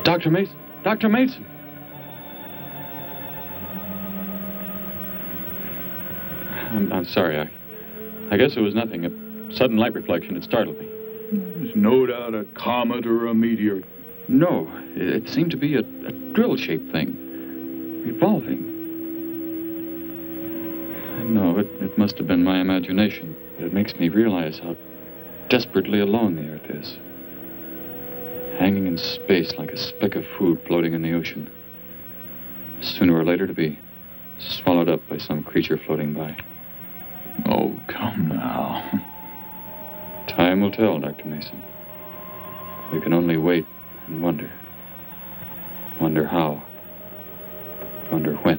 Dr. Mason! Dr. Mason! I'm sorry. I guess it was nothing. A sudden light reflection. It startled me. There's no doubt a comet or a meteor. No, it seemed to be a drill-shaped thing, revolving. No, it must have been my imagination. It makes me realize how desperately alone the Earth is. Hanging in space like a speck of food floating in the ocean. Sooner or later to be swallowed up by some creature floating by. Oh, come now. Time will tell, Dr. Mason. We can only wait and wonder. Wonder how. Wonder when.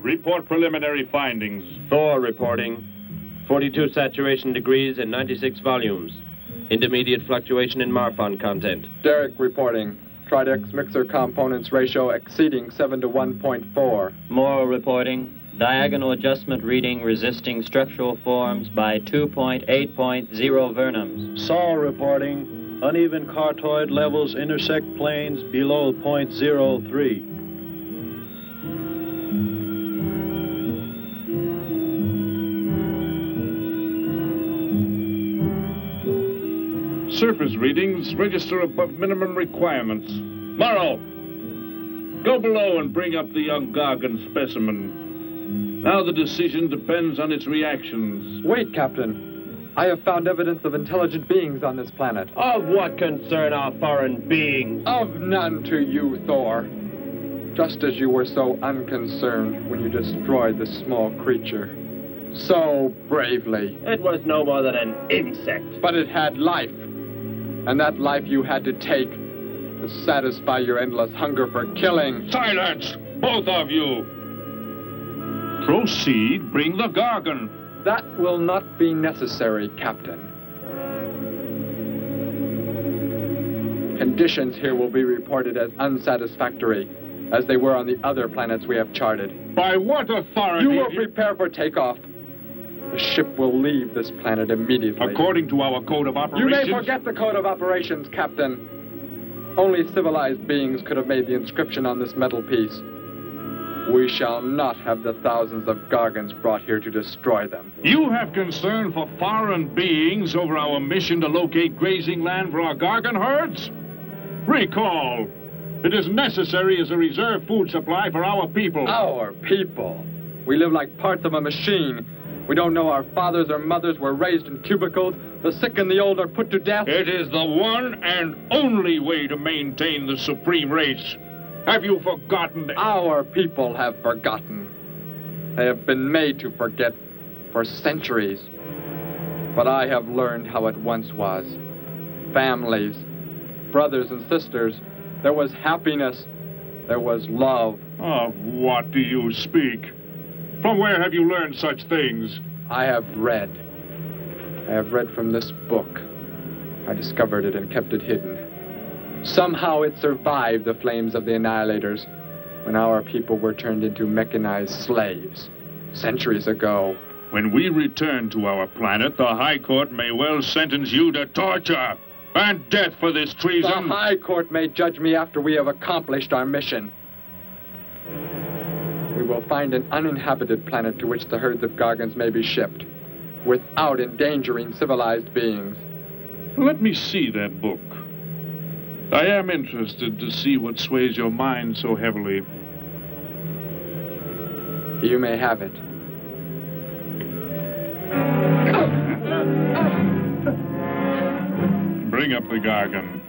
Report preliminary findings. Thor reporting. 42 saturation degrees and 96 volumes. Intermediate fluctuation in Marfan content. Derek reporting. Tridex mixer components ratio exceeding 7 to 1.4. Morrow reporting. Diagonal adjustment reading resisting structural forms by 2.8.0 vernums. Saul reporting. Uneven cartoid levels intersect planes below .03. surface readings register above minimum requirements. Morrow, go below and bring up the young Gargan specimen. Now the decision depends on its reactions. Wait, Captain. I have found evidence of intelligent beings on this planet. Of what concern are foreign beings? Of none to you, Thor. Just as you were so unconcerned when you destroyed the small creature. So bravely. It was no more than an insect. But it had life. And that life you had to take to satisfy your endless hunger for killing. Silence, both of you! Proceed, bring the Gargan. That will not be necessary, Captain. Conditions here will be reported as unsatisfactory, as they were on the other planets we have charted. By what authority? You will prepare for takeoff. The ship will leave this planet immediately. According to our code of operations... You may forget the code of operations, Captain. Only civilized beings could have made the inscription on this metal piece. We shall not have the thousands of Gargans brought here to destroy them. You have concern for foreign beings over our mission to locate grazing land for our Gargan herds? Recall, it is necessary as a reserve food supply for our people. Our people? We live like parts of a machine. We don't know our fathers or mothers were raised in cubicles. The sick and the old are put to death. It is the one and only way to maintain the supreme race. Have you forgotten? Our people have forgotten. They have been made to forget for centuries. But I have learned how it once was. Families, brothers and sisters. There was happiness. There was love. Of what do you speak? From where have you learned such things? I have read. I have read from this book. I discovered it and kept it hidden. Somehow it survived the flames of the Annihilators when our people were turned into mechanized slaves centuries ago. When we return to our planet, the High Court may well sentence you to torture and death for this treason. The High Court may judge me after we have accomplished our mission. We will find an uninhabited planet to which the herds of Gargans may be shipped, without endangering civilized beings. Let me see that book. I am interested to see what sways your mind so heavily. You may have it. Bring up the Gargan.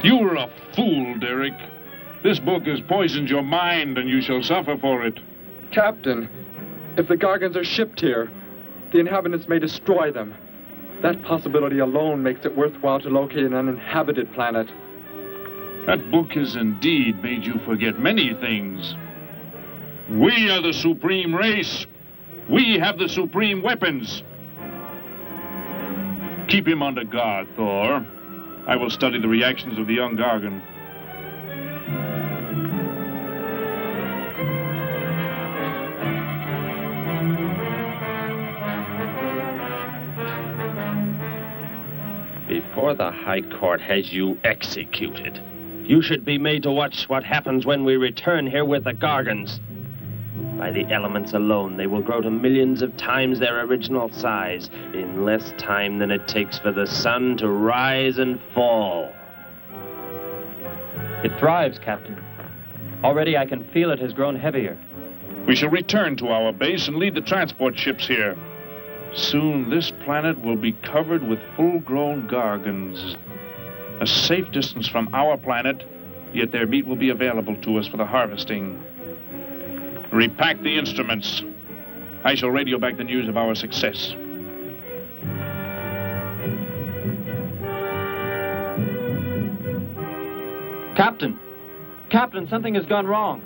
You were a fool, Derek. This book has poisoned your mind, and you shall suffer for it. Captain, if the Gargans are shipped here, the inhabitants may destroy them. That possibility alone makes it worthwhile to locate an uninhabited planet. That book has indeed made you forget many things. We are the supreme race. We have the supreme weapons. Keep him under guard, Thor. I will study the reactions of the young Gargan. Before the High Court has you executed, you should be made to watch what happens when we return here with the Gargans. By the elements alone, they will grow to millions of times their original size in less time than it takes for the sun to rise and fall. It thrives, Captain. Already I can feel it has grown heavier. We shall return to our base and lead the transport ships here. Soon this planet will be covered with full-grown Gargans. A safe distance from our planet, yet their meat will be available to us for the harvesting. Repack the instruments. I shall radio back the news of our success. Captain! Captain, something has gone wrong.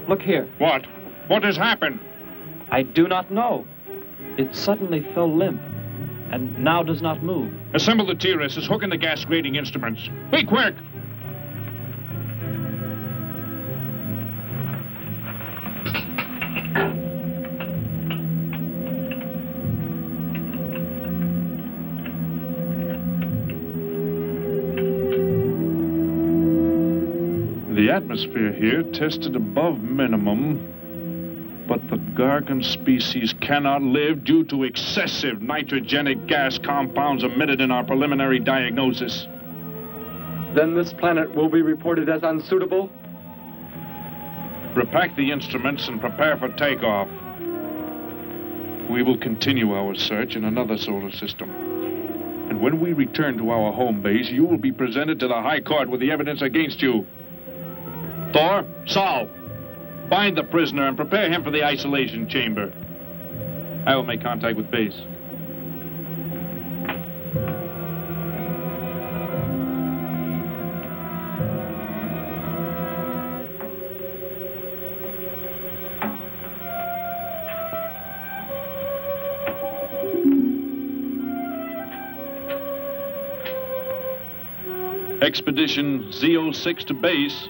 Look here. What? What has happened? I do not know. It suddenly fell limp, and now does not move. Assemble the TRSs, hook in the gas grading instruments. Be quick! The atmosphere here tested above minimum. But the Gargan species cannot live due to excessive nitrogenic gas compounds emitted in our preliminary diagnosis. Then this planet will be reported as unsuitable? Repack the instruments and prepare for takeoff. We will continue our search in another solar system. And when we return to our home base, you will be presented to the High Court with the evidence against you. Thor, Saul, bind the prisoner and prepare him for the isolation chamber. I will make contact with base. Expedition Z06 to base.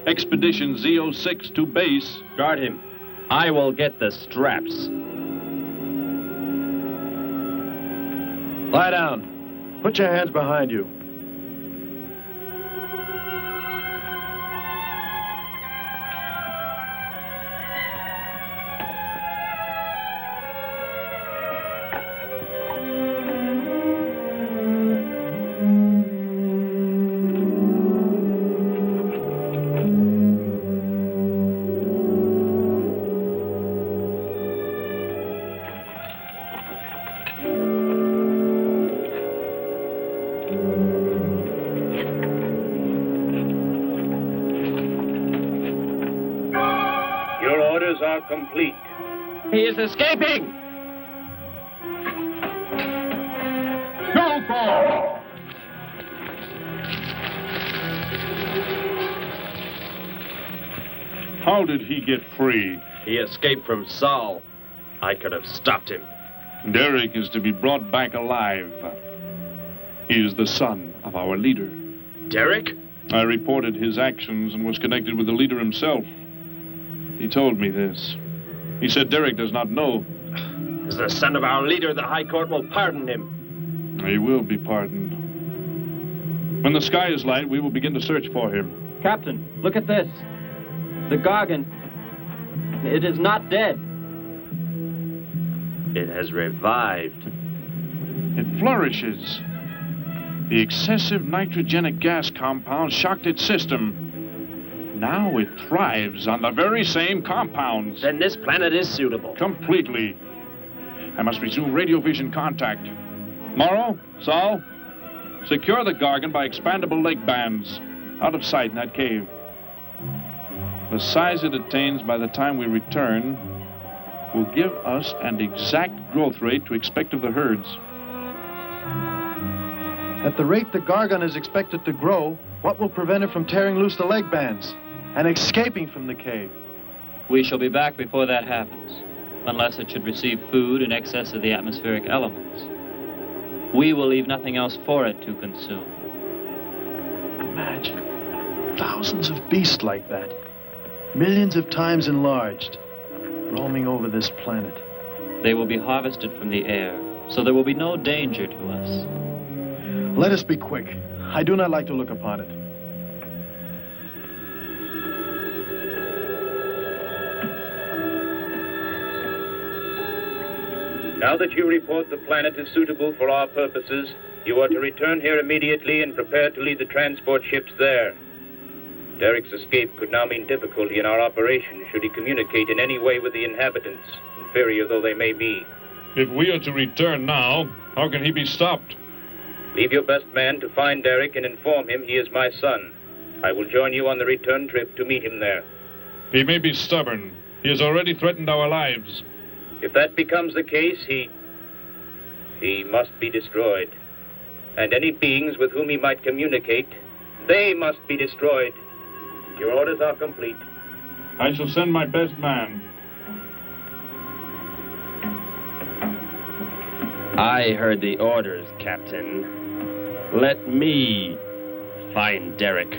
Expedition Z06 to base. Guard him. I will get the straps. Lie down. Put your hands behind you. Complete. He is escaping! Go, Thor! How did he get free? He escaped from Saul. I could have stopped him. Derek is to be brought back alive. He is the son of our leader. Derek? I reported his actions and was connected with the leader himself. He told me this. He said Derek does not know. As the son of our leader, the High Court will pardon him. He will be pardoned. When the sky is light, we will begin to search for him. Captain, look at this. The Gargan. It is not dead. It has revived. It flourishes. The excessive nitrogenic gas compound shocked its system. Now it thrives on the very same compounds. Then this planet is suitable. Completely. I must resume radio vision contact. Morrow, Saul, secure the Gargan by expandable leg bands. Out of sight in that cave. The size it attains by the time we return will give us an exact growth rate to expect of the herds. At the rate the Gargan is expected to grow, what will prevent it from tearing loose the leg bands and escaping from the cave? We shall be back before that happens, unless it should receive food in excess of the atmospheric elements. We will leave nothing else for it to consume. Imagine thousands of beasts like that, millions of times enlarged, roaming over this planet. They will be harvested from the air, so there will be no danger to us. Let us be quick. I do not like to look upon it. Now that you report the planet is suitable for our purposes, you are to return here immediately and prepare to lead the transport ships there. Derek's escape could now mean difficulty in our operation should he communicate in any way with the inhabitants, inferior though they may be. If we are to return now, how can he be stopped? Leave your best man to find Derek and inform him he is my son. I will join you on the return trip to meet him there. He may be stubborn. He has already threatened our lives. If that becomes the case, he must be destroyed. And any beings with whom he might communicate, they must be destroyed. Your orders are complete. I shall send my best man. I heard the orders, Captain. Let me find Derek.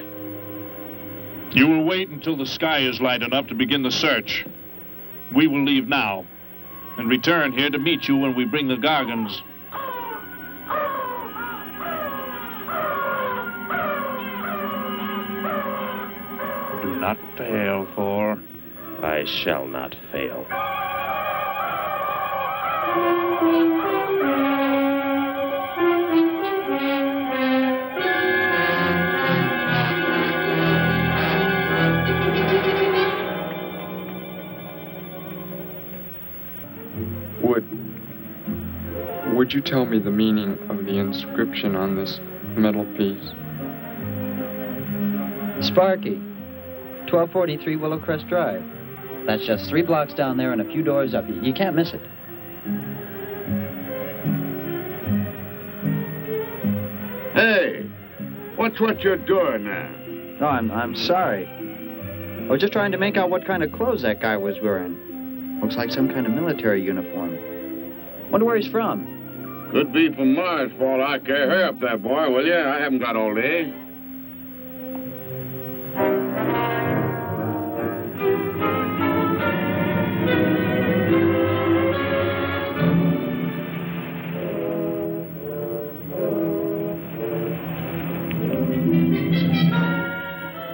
You will wait until the sky is light enough to begin the search. We will leave now and return here to meet you when we bring the Gargans. Do not fail, Thor. I shall not fail. Would you tell me the meaning of the inscription on this metal piece? Sparky, 1243 Willowcrest Drive. That's just 3 blocks down there and a few doors up. You can't miss it. Hey, what's what you're doing there? No, I'm sorry. I was just trying to make out what kind of clothes that guy was wearing. Looks like some kind of military uniform. Wonder where he's from. Could be from Mars, for all I care. Hurry up there, boy, will you? I haven't got all day.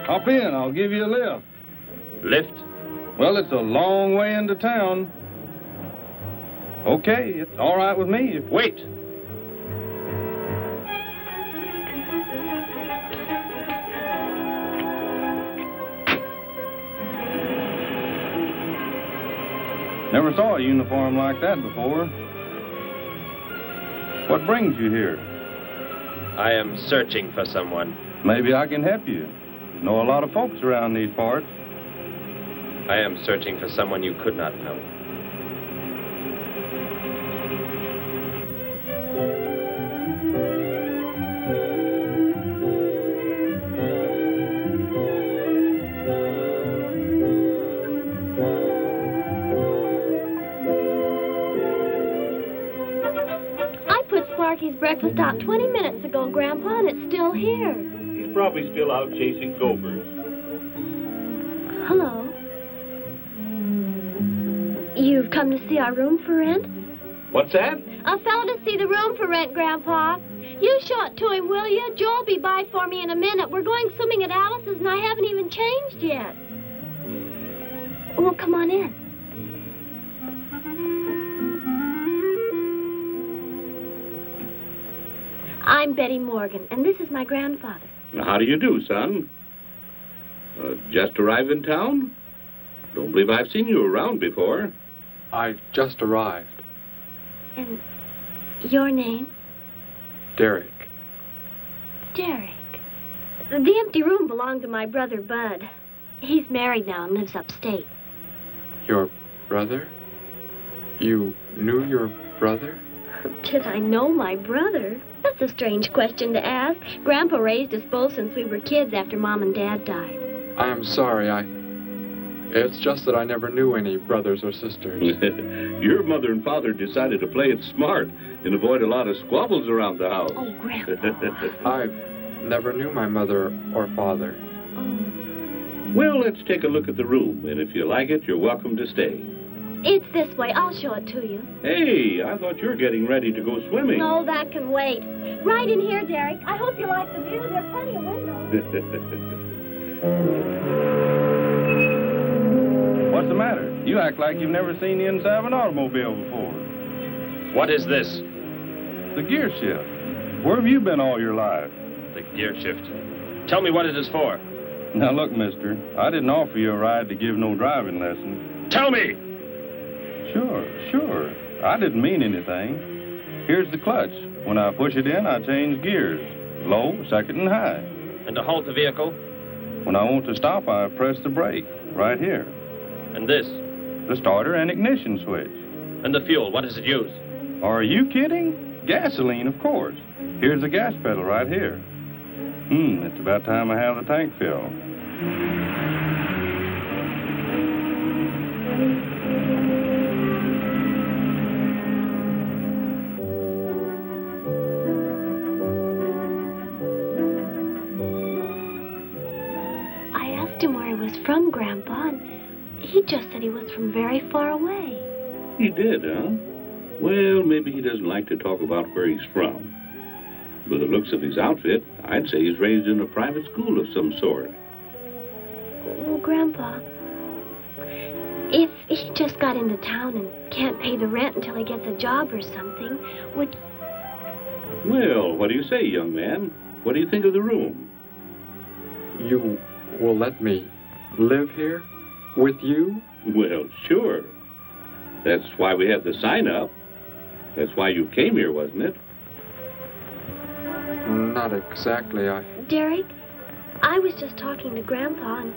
Hop in, I'll give you a lift. Lift? Well, it's a long way into town. Okay, it's all right with me. Wait! Never saw a uniform like that before. What brings you here? I am searching for someone. Maybe I can help you. Know a lot of folks around these parts. I am searching for someone you could not know. Sparky's breakfast out 20 minutes ago, Grandpa, and it's still here. He's probably still out chasing gophers. Hello. You've come to see our room for rent? What's that? A fellow to see the room for rent, Grandpa. You show it to him, will you? Joe'll be by for me in a minute. We're going swimming at Alice's, and I haven't even changed yet. Well, come on in. I'm Betty Morgan, and this is my grandfather. How do you do, son? Just arrived in town? Don't believe I've seen you around before. I just arrived. And your name? Derek. Derek. The empty room belonged to my brother, Bud. He's married now and lives upstate. Your brother? You knew your brother? Did I know my brother? That's a strange question to ask. Grandpa raised us both since we were kids after Mom and Dad died. I am sorry, It's just that I never knew any brothers or sisters. Your mother and father decided to play it smart and avoid a lot of squabbles around the house. Oh, Grandpa. I never knew my mother or father. Oh. Well, let's take a look at the room, and if you like it, you're welcome to stay. It's this way. I'll show it to you. Hey, I thought you were getting ready to go swimming. No, that can wait. Right in here, Derek. I hope you like the view. There are plenty of windows. What's the matter? You act like you've never seen the inside of an automobile before. What is this? The gear shift. Where have you been all your life? The gear shift. Tell me what it is for. Now, look, mister, I didn't offer you a ride to give no driving lesson. Tell me! Sure. I didn't mean anything. Here's the clutch. When I push it in, I change gears. Low, second, and high. And to halt the vehicle? When I want to stop, I press the brake, right here. And this? The starter and ignition switch. And the fuel, what does it use? Are you kidding? Gasoline, of course. Here's the gas pedal right here. It's about time I have the tank filled. From Grandpa, and he just said he was from very far away. He did, huh? Well, maybe he doesn't like to talk about where he's from. By the looks of his outfit, I'd say he's raised in a private school of some sort. Well, Grandpa, If he just got into town and can't pay the rent until he gets a job or something, would... Well, what do you say, young man? What do you think of the room? You will let me live here with you? Well, sure. That's why we had the sign up. That's why you came here, wasn't it? Not exactly. Derek, I was just talking to Grandpa, and...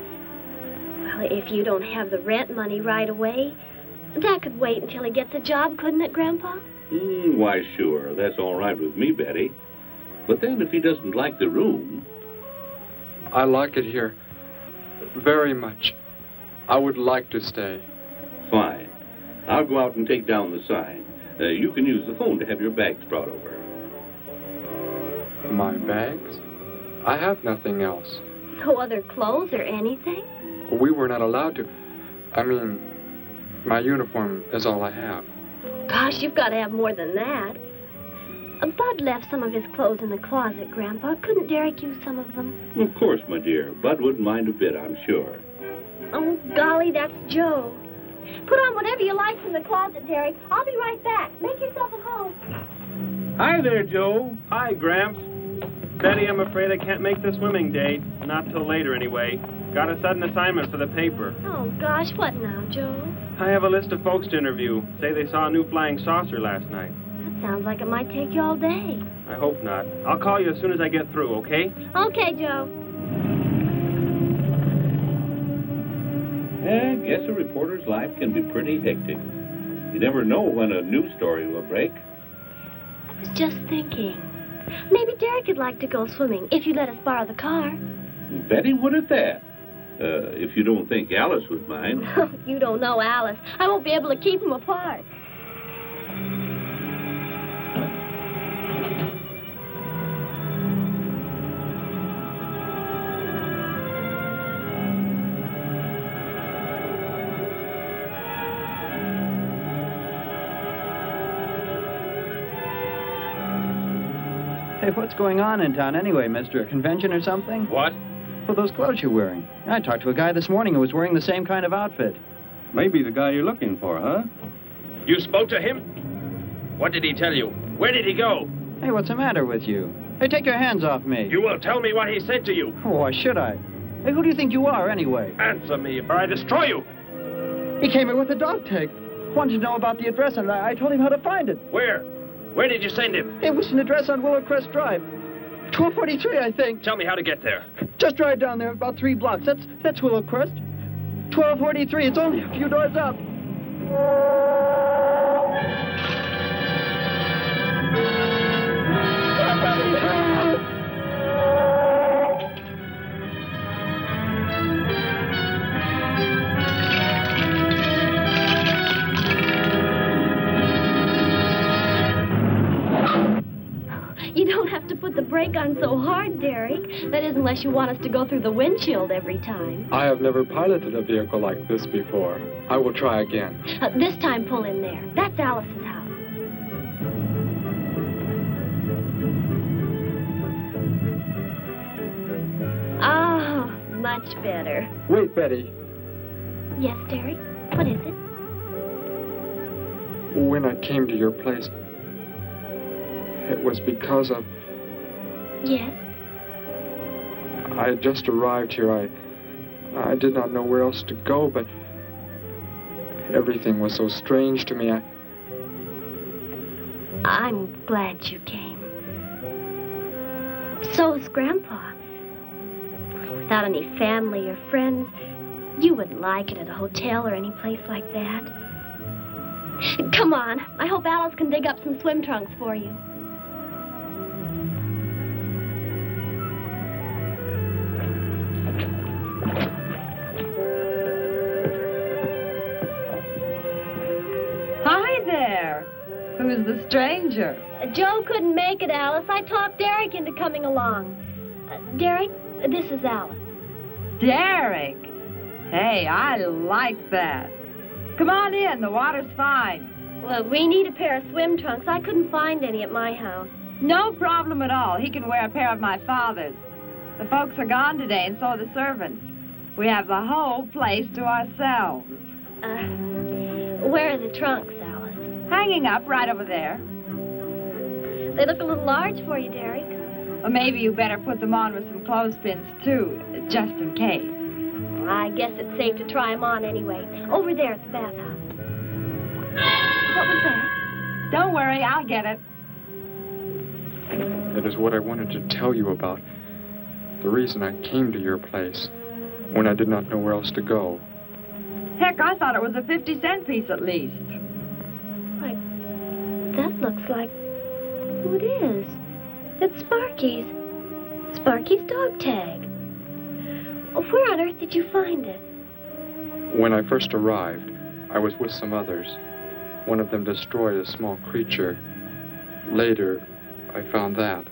Well, if you don't have the rent money right away, that could wait until he gets a job, couldn't it, Grandpa? Why, sure. That's all right with me, Betty. But then if he doesn't like the room... I like it here very much. I would like to stay. Fine. I'll go out and take down the sign. You can use the phone to have your bags brought over. My bags? I have nothing else. No other clothes or anything? We were not allowed to. I mean, my uniform is all I have. Gosh, you've got to have more than that. Bud left some of his clothes in the closet, Grandpa. Couldn't Derek use some of them? Of course, my dear. Bud wouldn't mind a bit, I'm sure. Oh, golly, that's Joe. Put on whatever you like from the closet, Derek. I'll be right back. Make yourself at home. Hi there, Joe. Hi, Gramps. Betty, I'm afraid I can't make the swimming date. Not till later, anyway. Got a sudden assignment for the paper. Oh, gosh, what now, Joe? I have a list of folks to interview. Say they saw a new flying saucer last night. That sounds like it might take you all day. I hope not. I'll call you as soon as I get through, okay? Okay, Joe. I guess a reporter's life can be pretty hectic. You never know when a news story will break. I was just thinking. Maybe Derek would like to go swimming if you let us borrow the car. Betty would at that. If you don't think Alice would mind. You don't know Alice. I won't be able to keep them apart. Hey, what's going on in town anyway, mister? A convention or something? What? For those clothes you're wearing. I talked to a guy this morning who was wearing the same kind of outfit. Maybe the guy you're looking for, huh? You spoke to him? What did he tell you? Where did he go? Hey, what's the matter with you? Hey, take your hands off me. You will tell me what he said to you. Oh, why should I? Hey, who do you think you are, anyway? Answer me, or I destroy you. He came here with a dog tag. Wanted to know about the address, and I told him how to find it. Where? Where did you send him? It was an address on Willow Crest Drive. 1243, I think. Tell me how to get there. Just drive down there about 3 blocks. That's Willow Crest. 1243. It's only a few doors up. Somebody help! You don't have to put the brake on so hard, Derek. That is, unless you want us to go through the windshield every time. I have never piloted a vehicle like this before. I will try again. This time, pull in there. That's Alice's house. Ah, much better. Wait, Betty. Yes, Derek? What is it? When I came to your place, it was because of... Yes? I had just arrived here. I did not know where else to go, but everything was so strange to me. I'm glad you came. So is Grandpa. Without any family or friends, you wouldn't like it at a hotel or any place like that. Come on. I hope Alice can dig up some swim trunks for you. Hi there. Who's the stranger? Joe couldn't make it, Alice. I talked Derek into coming along. Derek, this is Alice. Derek. Hey, I like that. Come on in. The water's fine. Well, we need a pair of swim trunks. I couldn't find any at my house. No problem at all. He can wear a pair of my father's. The folks are gone today, and so are the servants. We have the whole place to ourselves. Where are the trunks, Alice? Hanging up right over there. They look a little large for you, Derek. Or maybe you better put them on with some clothespins, too, just in case. I guess it's safe to try them on anyway. Over there at the bathhouse. What was that? Don't worry, I'll get it. It is what I wanted to tell you about. The reason I came to your place when I did not know where else to go. Heck, I thought it was a 50-cent piece at least. Why, that looks like... Who it is? It's Sparky's. Sparky's dog tag. Where on earth did you find it? When I first arrived, I was with some others. One of them destroyed a small creature. Later, I found that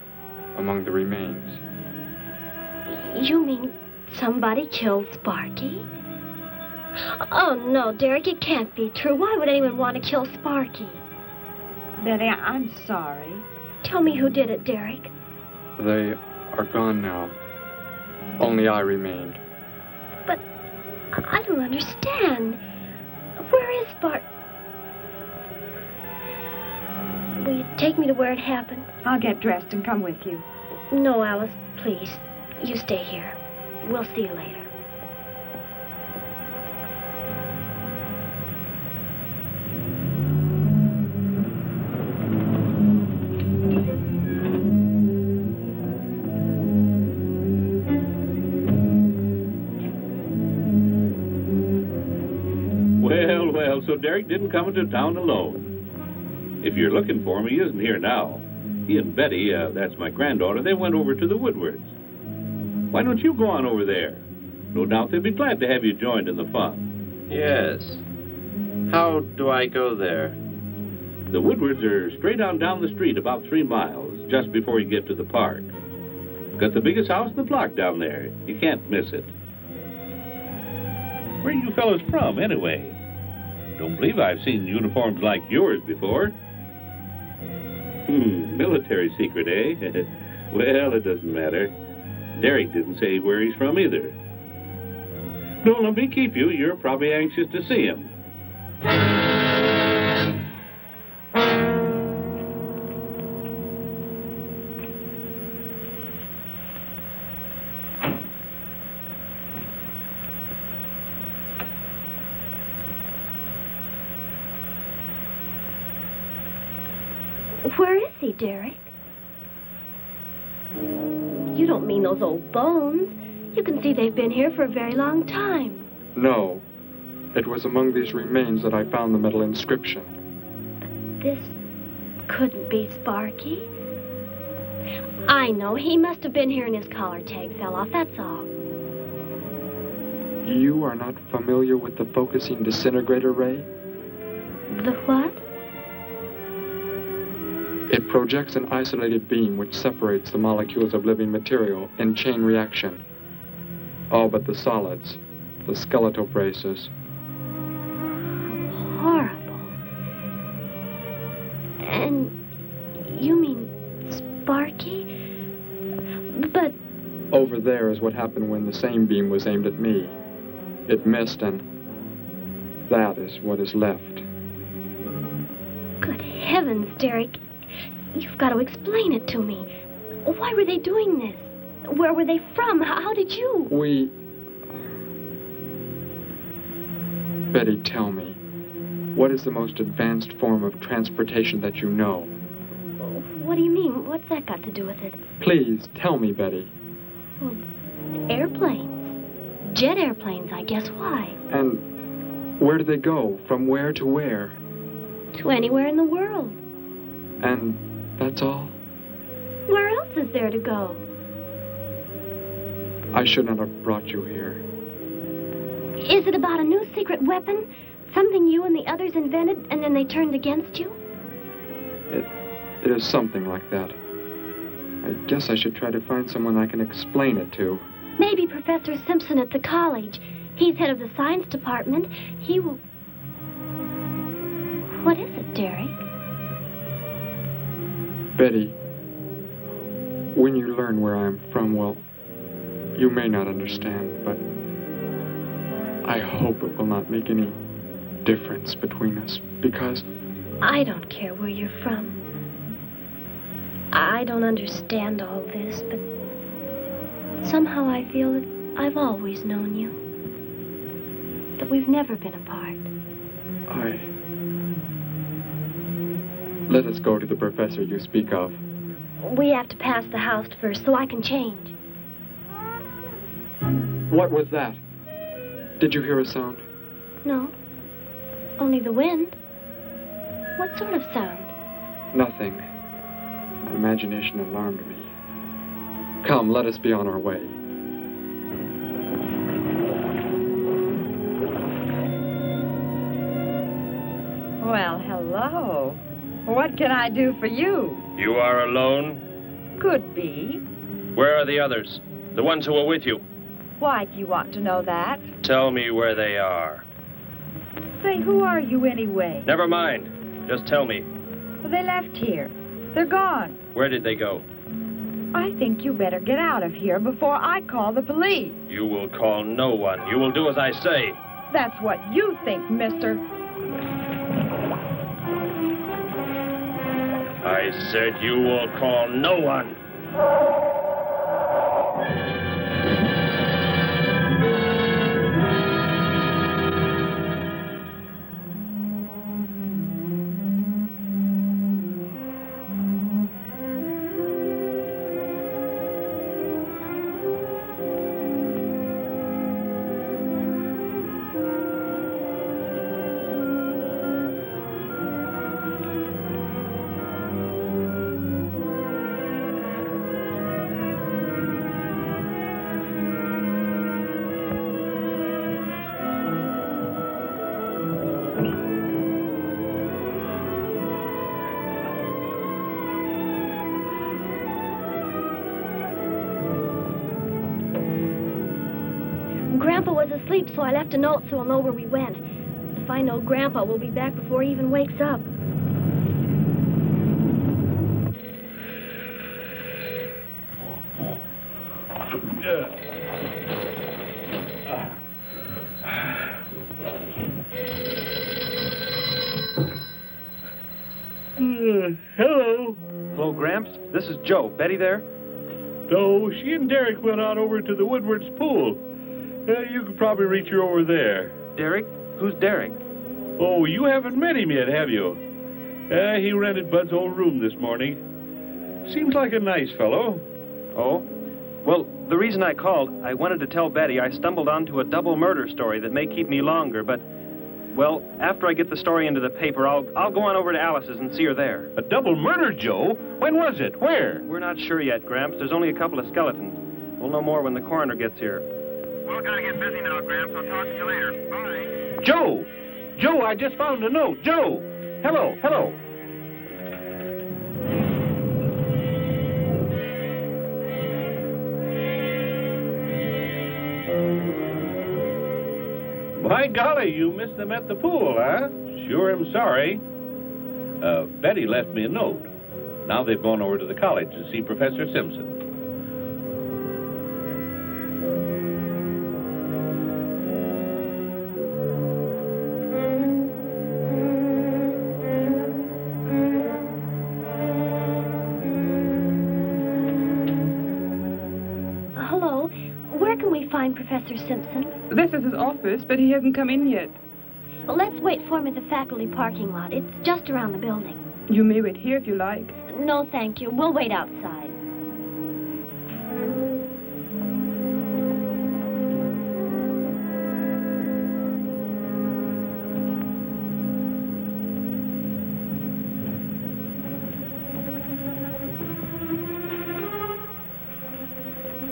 among the remains. You mean somebody killed Sparky? Oh, no, Derek, it can't be true. Why would anyone want to kill Sparky? Betty, I'm sorry. Tell me who did it, Derek. They are gone now. Only I remained. But I don't understand. Where is Sparky? Will you take me to where it happened? I'll get dressed and come with you. No, Alice, please. You stay here. We'll see you later. Well, so Derek didn't come into town alone. If you're looking for him, he isn't here now. He and Betty, that's my granddaughter, they went over to the Woodwards. Why don't you go on over there? No doubt they'd be glad to have you joined in the fun. Yes. How do I go there? The Woodwards are straight on down the street about 3 miles, just before you get to the park. Got the biggest house in the block down there. You can't miss it. Where are you fellas from, anyway? Don't believe I've seen uniforms like yours before. Military secret, eh? Well, it doesn't matter. Derek didn't say where he's from either. Don't let me keep you. You're probably anxious to see him. Where is he, Derek? You don't mean those old bones. You can see they've been here for a very long time. No. It was among these remains that I found the metal inscription. But this couldn't be Sparky. I know. He must have been here and his collar tag fell off, that's all. You are not familiar with the focusing disintegrator ray? The what? It projects an isolated beam which separates the molecules of living material in chain reaction. All but the solids, the skeletal braces. Horrible. And you mean Sparky? But... Over there is what happened when the same beam was aimed at me. It missed, and that is what is left. Good heavens, Derek. You've got to explain it to me. Why were they doing this? Where were they from? How did you... Betty, tell me, what is the most advanced form of transportation that you know? What do you mean? What's that got to do with it? Please, tell me, Betty. Well, airplanes. Jet airplanes, I guess. Why? And where do they go? From where to where? To anywhere in the world. And that's all? Where else is there to go? I should not have brought you here. Is it about a new secret weapon? Something you and the others invented and then they turned against you? It is something like that. I guess I should try to find someone I can explain it to. Maybe Professor Simpson at the college. He's head of the science department. He will... What is it, Derek? Betty, when you learn where I'm from, well, you may not understand, but I hope it will not make any difference between us, because... I don't care where you're from. I don't understand all this, but somehow I feel that I've always known you. That we've never been apart. Let us go to the professor you speak of. We have to pass the house first so I can change. What was that? Did you hear a sound? No. Only the wind. What sort of sound? Nothing. My imagination alarmed me. Come, let us be on our way. Well, hello. What can I do for you? You are alone? Could be. Where are the others? The ones who were with you? Why do you want to know that? Tell me where they are. Say, who are you anyway? Never mind. Just tell me. Well, they left here. They're gone. Where did they go? I think you better get out of here before I call the police. You will call no one. You will do as I say. That's what you think, mister. I said you will call no one. Grandpa was asleep, so I left a note so he'll know where we went. If I know Grandpa, we'll be back before he even wakes up. Hello. Hello, Gramps. This is Joe. Betty there? No, she and Derek went out over to the Woodward's pool. You could probably reach her over there. Derek? Who's Derek? Oh, you haven't met him yet, have you? He rented Bud's old room this morning. Seems like a nice fellow. Oh? Well, the reason I called, I wanted to tell Betty I stumbled onto a double murder story that may keep me longer, but, well, after I get the story into the paper, I'll go on over to Alice's and see her there. A double murder, Joe? When was it? Where? We're not sure yet, Gramps. There's only a couple of skeletons. We'll know more when the coroner gets here. Well, gotta get busy now, Gramps. I'll talk to you later. Bye. Joe! Joe, I just found a note. Joe! Hello, hello. My golly, you missed them at the pool, huh? Sure am sorry. Betty left me a note. Now they've gone over to the college to see Professor Simpson. Hello. Where can we find Professor Simpson? This is his office, but he hasn't come in yet. Well, let's wait for him at the faculty parking lot. It's just around the building. You may wait here if you like. No, thank you. We'll wait outside.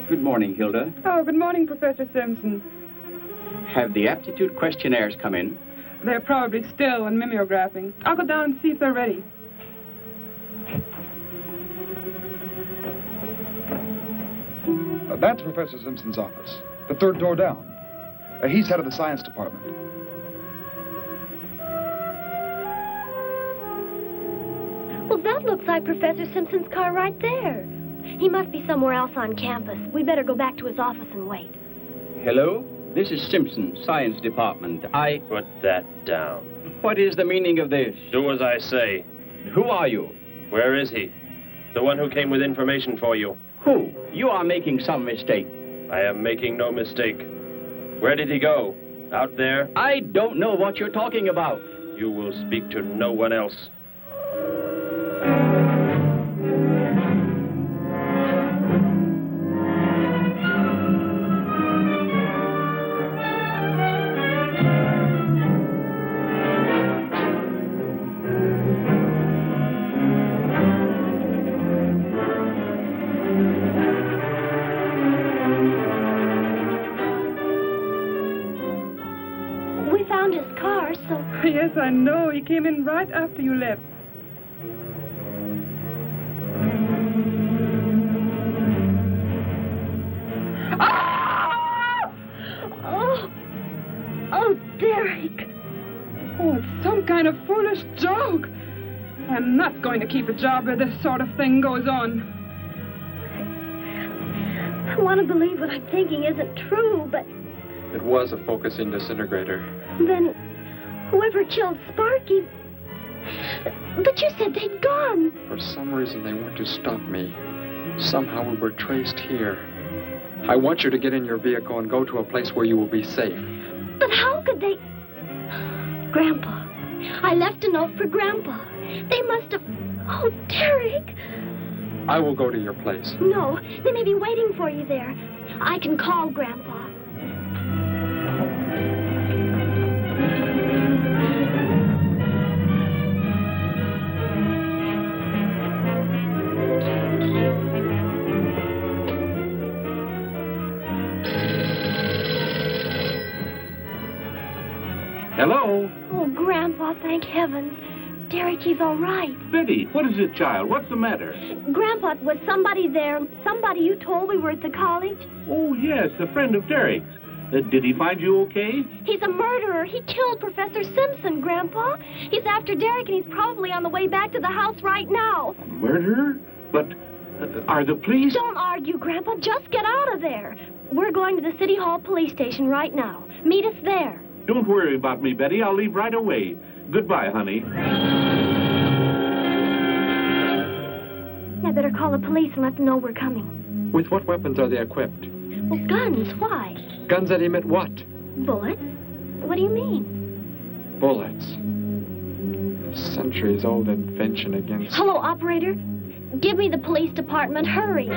Good morning, Hilda. Oh, good morning, Professor Simpson. Have the aptitude questionnaires come in? They're probably still in mimeographing. I'll go down and see if they're ready. That's Professor Simpson's office. The third door down. He's head of the science department. Well, that looks like Professor Simpson's car right there. He must be somewhere else on campus. We better go back to his office and wait. Hello? This is Simpson, Science Department. Put that down. What is the meaning of this? Do as I say. Who are you? Where is he? The one who came with information for you. Who? You are making some mistake. I am making no mistake. Where did he go? Out there? I don't know what you're talking about. You will speak to no one else. Yes, I know. He came in right after you left. Ah! Oh, Derek. Oh, it's some kind of foolish joke. I'm not going to keep a job where this sort of thing goes on. I want to believe what I'm thinking isn't true, but... It was a focusing disintegrator. Then... whoever killed Sparky... But you said they'd gone. For some reason, they went to stop me. Somehow we were traced here. I want you to get in your vehicle and go to a place where you will be safe. But how could they... Grandpa. I left a note for Grandpa. They must have... Oh, Derek. I will go to your place. No, they may be waiting for you there. I can call Grandpa. Hello? Oh, Grandpa, thank heavens. Derek, he's all right. Betty, what is it, child? What's the matter? Grandpa, was somebody there? Somebody you told we were at the college? Oh, yes, a friend of Derek's. Did he find you okay? He's a murderer. He killed Professor Simpson, Grandpa. He's after Derek, and he's probably on the way back to the house right now. A murderer? But are the police... Don't argue, Grandpa. Just get out of there. We're going to the City Hall police station right now. Meet us there. Don't worry about me, Betty. I'll leave right away. Goodbye, honey. I better call the police and let them know we're coming. With what weapons are they equipped? Well, guns. Why? Guns that emit what? Bullets? What do you mean? Bullets. A centuries-old invention against... Hello, operator. Give me the police department. Hurry.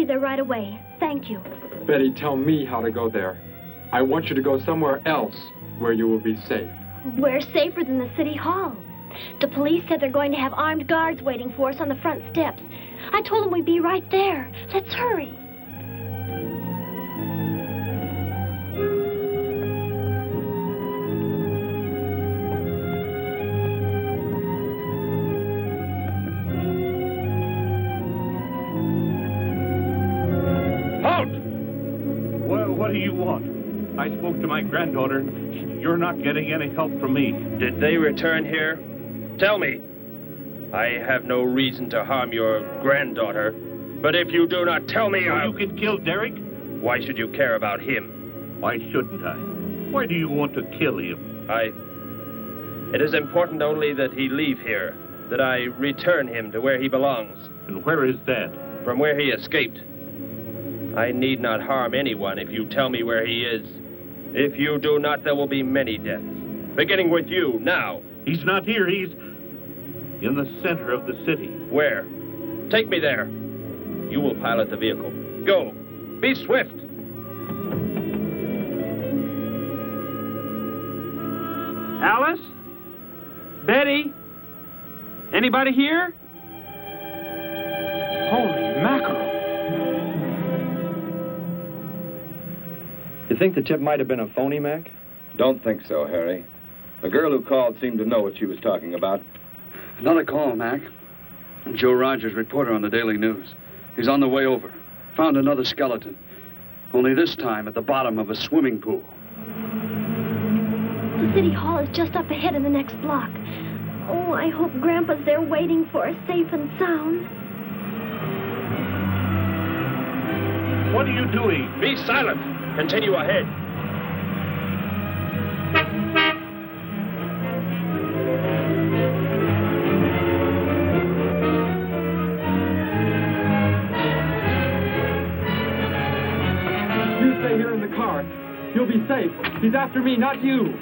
There right away. Thank you. Betty, tell me how to go there. I want you to go somewhere else where you will be safe. We're safer than the City Hall. The police said they're going to have armed guards waiting for us on the front steps. I told them we'd be right there. Let's hurry. What do you want? I spoke to my granddaughter. You're not getting any help from me. Did they return here? Tell me. I have no reason to harm your granddaughter, but if you do not tell me, You can kill Derek? Why should you care about him? Why shouldn't I? Why do you want to kill him? It is important only that he leave here, that I return him to where he belongs. And where is that? From where he escaped. I need not harm anyone if you tell me where he is. If you do not, there will be many deaths. Beginning with you, now. He's not here. He's in the center of the city. Where? Take me there. You will pilot the vehicle. Go. Be swift. Alice? Betty? Anybody here? Holy mackerel. You think the tip might have been a phony, Mac? Don't think so, Harry. The girl who called seemed to know what she was talking about. Another call, Mac. Joe Rogers, reporter on the Daily News. He's on the way over. Found another skeleton. Only this time at the bottom of a swimming pool. The city hall is just up ahead in the next block. Oh, I hope Grandpa's there waiting for us, safe and sound. What are you doing? Be silent. Continue ahead. You stay here in the car. You'll be safe. He's after me, not you.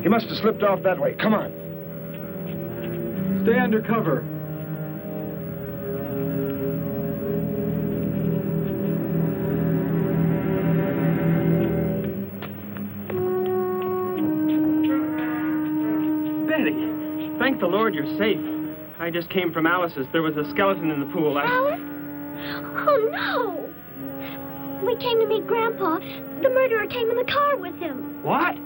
He must have slipped off that way. Come on. Stay under cover. Betty, thank the Lord you're safe. I just came from Alice's. There was a skeleton in the pool. Alice? Oh, no. We came to meet Grandpa. The murderer came in the car with him. What?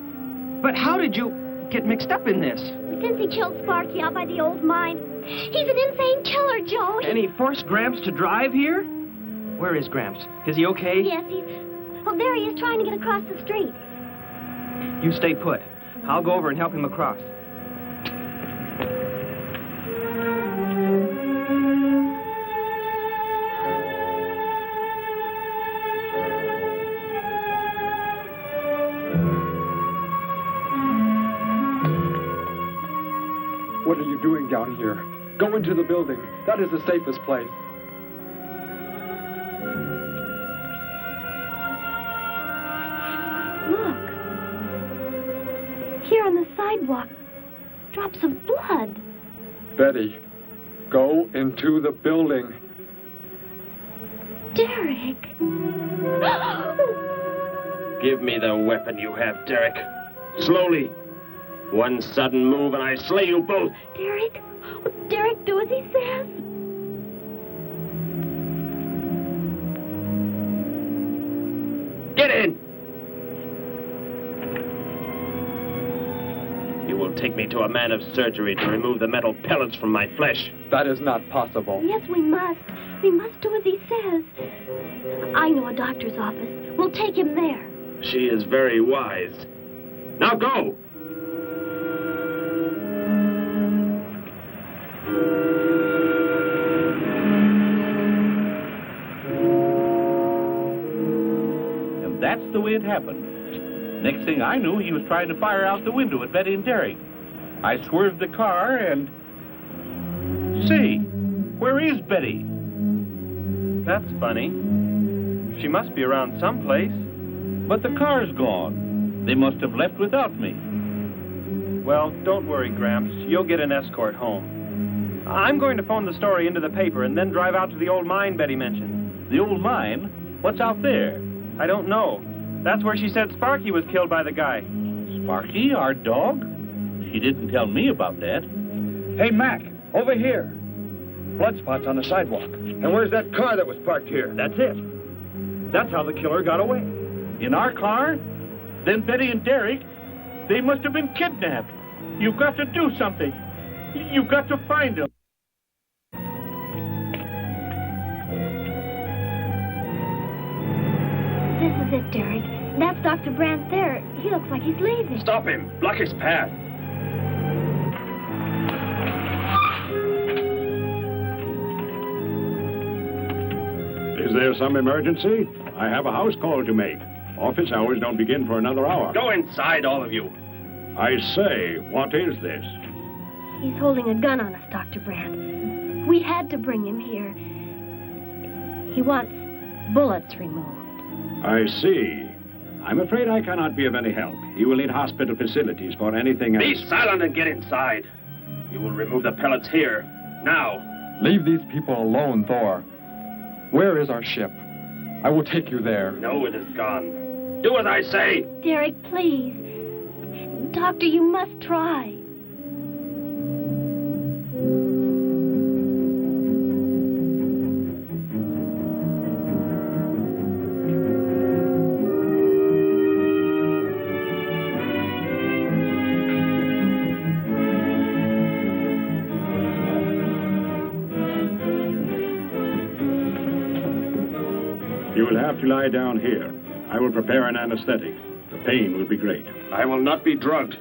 But how did you get mixed up in this? Since he killed Sparky out by the old mine. He's an insane killer, Joe. And he forced Gramps to drive here? Where is Gramps? Is he okay? Yes, he's... Oh, there he is trying to get across the street. You stay put. I'll go over and help him across. What are you doing down here? Go into the building. That is the safest place. Look. Here on the sidewalk. Drops of blood. Betty, go into the building. Derek. Give me the weapon you have, Derek. Slowly. One sudden move and I slay you both. Derek? Will Derek do as he says? Get in! You will take me to a man of surgery to remove the metal pellets from my flesh. That is not possible. Yes, we must. We must do as he says. I know a doctor's office. We'll take him there. She is very wise. Now go! And that's the way it happened. Next thing I knew, he was trying to fire out the window at Betty and Derek. I swerved the car and... Say, where is Betty? That's funny. She must be around someplace. But the car's gone. They must have left without me. Well, don't worry, Gramps. You'll get an escort home. I'm going to phone the story into the paper and then drive out to the old mine Betty mentioned. The old mine? What's out there? I don't know. That's where she said Sparky was killed by the guy. Sparky, our dog? She didn't tell me about that. Hey, Mac, over here. Blood spots on the sidewalk. And where's that car that was parked here? That's it. That's how the killer got away. In our car? Then Betty and Derek, they must have been kidnapped. You've got to do something. You've got to find them. This is it, That's Dr. Brandt there. He looks like he's leaving. Stop him! Block his path! Is there some emergency? I have a house call to make. Office hours don't begin for another hour. Go inside, all of you. I say, what is this? He's holding a gun on us, Dr. Brandt. We had to bring him here. He wants bullets removed. I see. I'm afraid I cannot be of any help. He will need hospital facilities for anything else. Be silent and get inside. You will remove the pellets here, now. Leave these people alone, Thor. Where is our ship? I will take you there. No, it is gone. Do as I say. Derek, please. Doctor, you must try. You will have to lie down here. I will prepare an anesthetic. The pain will be great. I will not be drugged.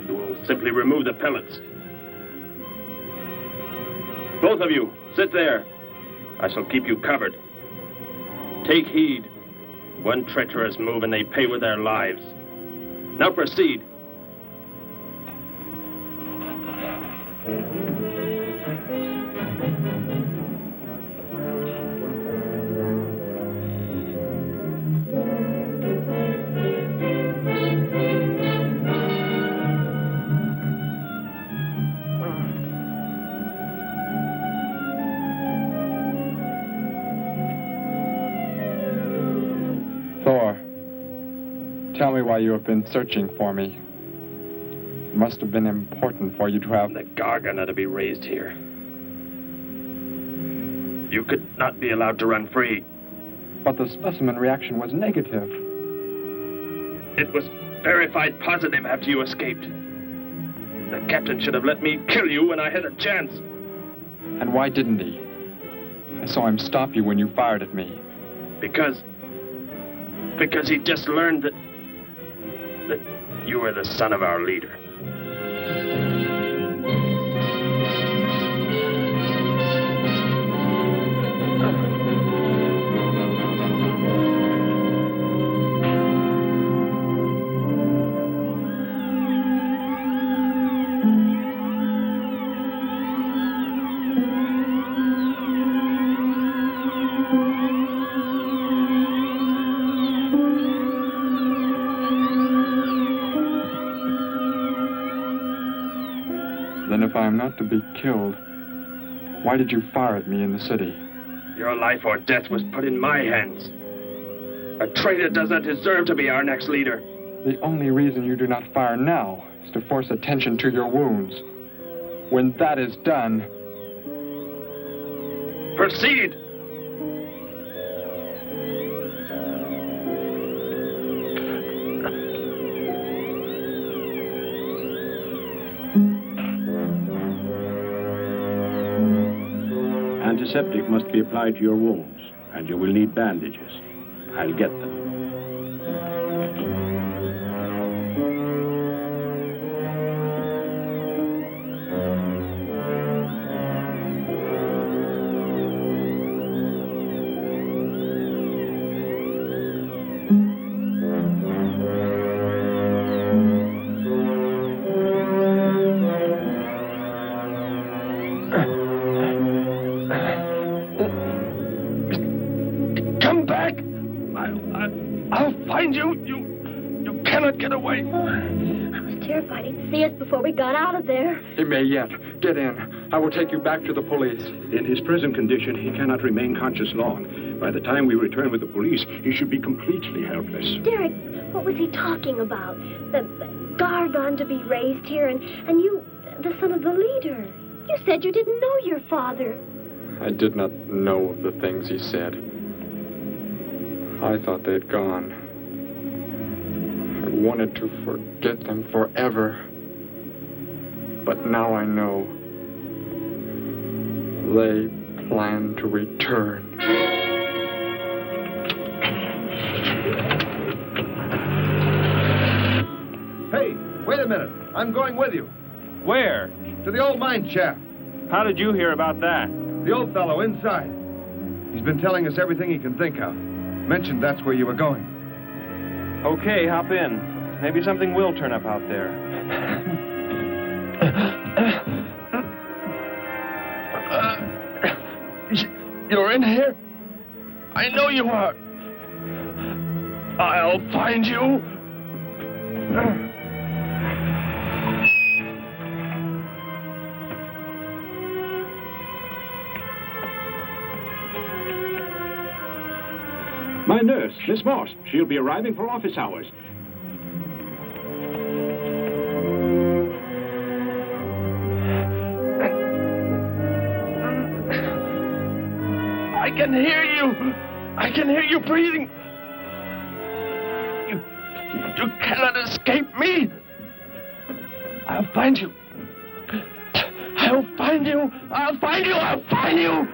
You will simply remove the pellets. Both of you, sit there. I shall keep you covered. Take heed. One treacherous move and they pay with their lives. Now proceed. Thor, tell me why you have been searching for me. It must have been important for you to have... The Gargan are to be raised here. You could not be allowed to run free. But the specimen reaction was negative. It was verified positive after you escaped. The captain should have let me kill you when I had a chance. And why didn't he? I saw him stop you when you fired at me. Because he just learned that you were the son of our leader. Then if I am not to be killed, why did you fire at me in the city? Your life or death was put in my hands. A traitor does not deserve to be our next leader. The only reason you do not fire now is to force attention to your wounds. When that is done... Proceed! Antiseptic must be applied to your wounds, and you will need bandages. I'll get them. Come back! I'll find you. You cannot get away. I was terrified he'd see us before we got out of there. He may yet. Get in. I will take you back to the police. In his present condition, he cannot remain conscious long. By the time we return with the police, he should be completely helpless. Derek, what was he talking about? The Gargon to be raised here, and you, the son of the leader. You said you didn't know your father. I did not know the things he said. I thought they'd gone. I wanted to forget them forever. But now I know. They plan to return. Wait a minute. I'm going with you. Where? To the old mine shaft. How did you hear about that? The old fellow inside. He's been telling us everything he can think of. Mentioned that's where you were going. Okay, hop in. Maybe something will turn up out there. You're in here? I know you are. I'll find you. My nurse, Miss Morse. She'll be arriving for office hours. I can hear you. I can hear you breathing. You cannot escape me. I'll find you. I'll find you. I'll find you. I'll find you.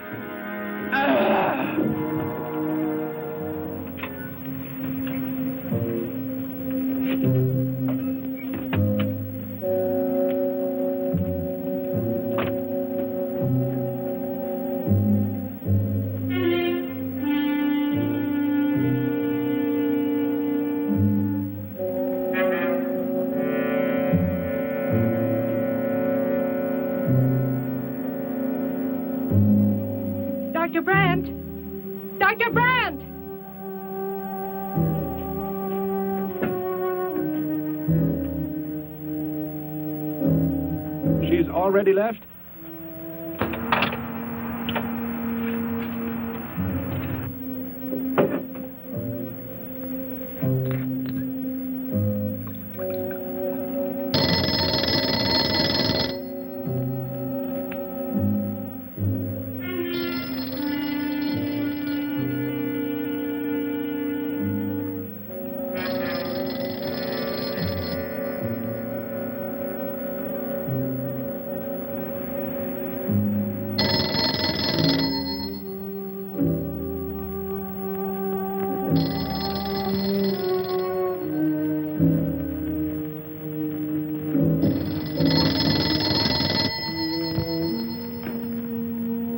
Dr. Brandt! Dr. Brandt! She's already left?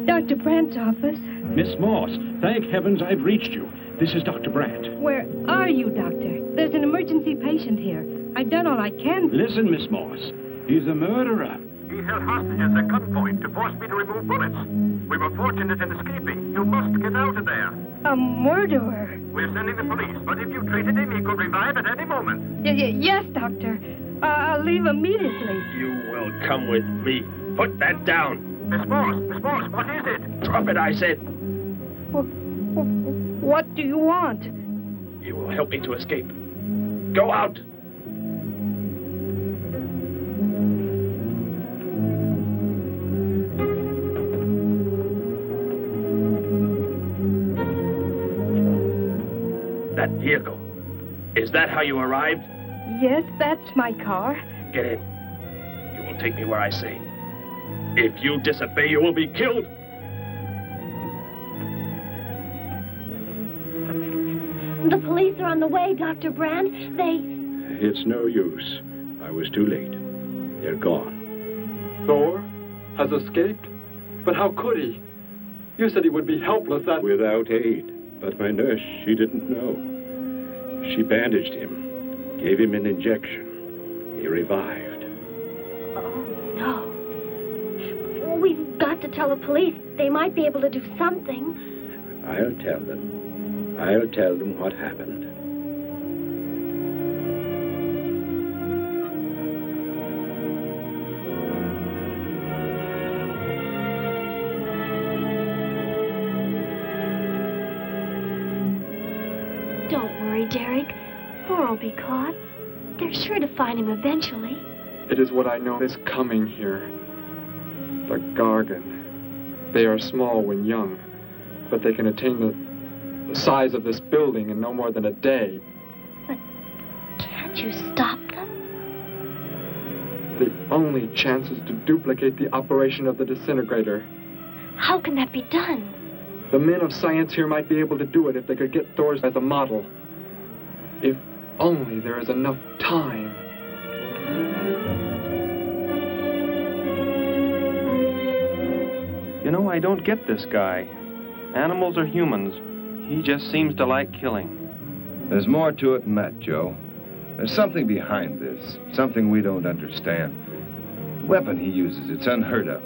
Dr. Brandt's office. Miss Morse, thank heavens I've reached you. This is Dr. Brandt. Where are you, Doctor? There's an emergency patient here. I've done all I can. Listen, Miss Morse. He's a murderer. He held hostages at gunpoint to force me to remove bullets. We were fortunate in escaping. You must get out of there. A murderer? We're sending the police, but if you treated him, he could revive at any moment. Yes, Doctor. I'll leave immediately. You will come with me. Put that down. Miss Morse, what is it? Drop it, I said. What do you want? You will help me to escape. Go out. That vehicle. Is that how you arrived? Yes, that's my car. Get in. You will take me where I say. If you disobey, you will be killed. The police are on the way, Dr. Brandt. It's no use. I was too late. They're gone. Thor has escaped? But how could he? You said he would be helpless at... Without aid. But my nurse, she didn't know. She bandaged him, gave him an injection. He revived. Oh, no. We've got to tell the police. They might be able to do something. I'll tell them. I'll tell them what happened. Don't worry, Derek. Thor will be caught. They're sure to find him eventually. It is what I know is coming here. The Gargan. They are small when young, but they can attain the size of this building in no more than a day. But can't you stop them? The only chance is to duplicate the operation of the disintegrator. How can that be done? The men of science here might be able to do it if they could get Thor's as a model. If only there is enough time. You know, I don't get this guy. Animals or humans, he just seems to like killing. There's more to it than that, Joe. There's something behind this, something we don't understand. The weapon he uses, it's unheard of.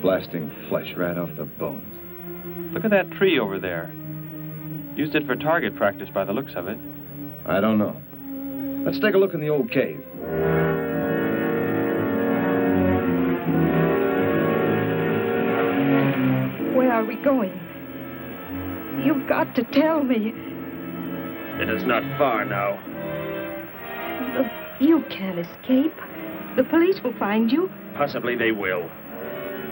Blasting flesh right off the bones. Look at that tree over there. Used it for target practice by the looks of it. I don't know. Let's take a look in the old cave. Where are we going? You've got to tell me. It is not far now. You can't escape. The police will find you. Possibly they will.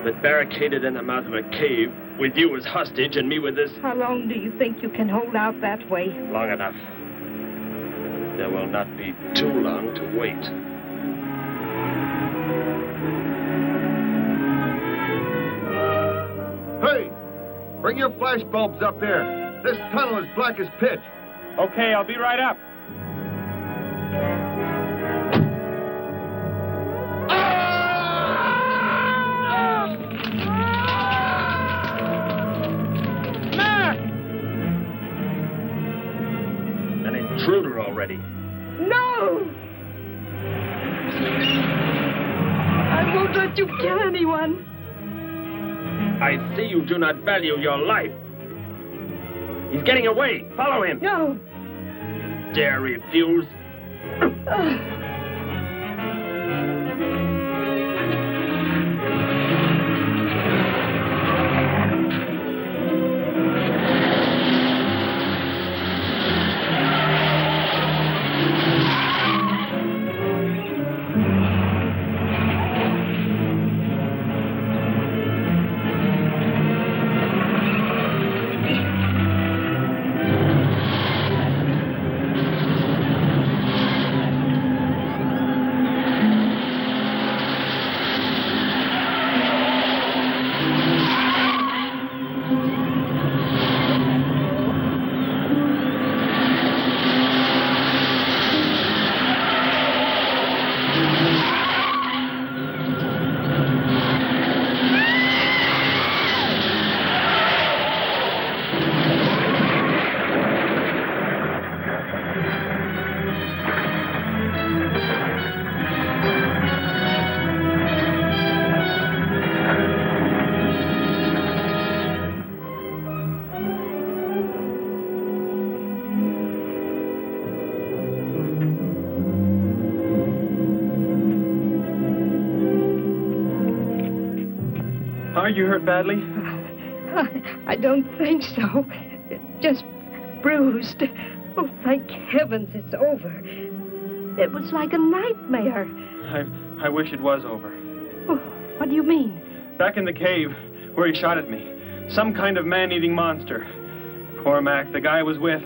But barricaded in the mouth of a cave, with you as hostage and me with this... How long do you think you can hold out that way? Long enough. There will not be too long to wait. Hey! Bring your flash bulbs up here. This tunnel is black as pitch. Okay, I'll be right up. Intruder already. No! I won't let you kill anyone. I see you do not value your life. He's getting away. Follow him. No. Dare refuse? Are you hurt badly? I don't think so. Just bruised. Oh, thank heavens it's over. It was like a nightmare. I wish it was over. Oh, what do you mean? Back in the cave where he shot at me. Some kind of man-eating monster. Poor Mac, the guy I was with.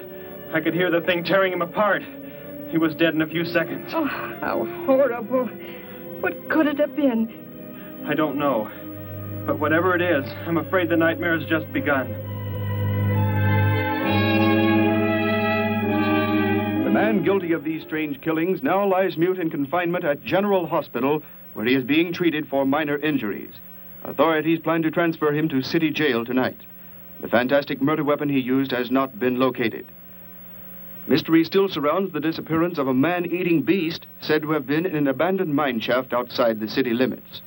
I could hear the thing tearing him apart. He was dead in a few seconds. Oh, how horrible. What could it have been? I don't know. But whatever it is, I'm afraid the nightmare has just begun. The man guilty of these strange killings now lies mute in confinement at General Hospital, where he is being treated for minor injuries. Authorities plan to transfer him to City Jail tonight. The fantastic murder weapon he used has not been located. Mystery still surrounds the disappearance of a man-eating beast said to have been in an abandoned mine shaft outside the city limits.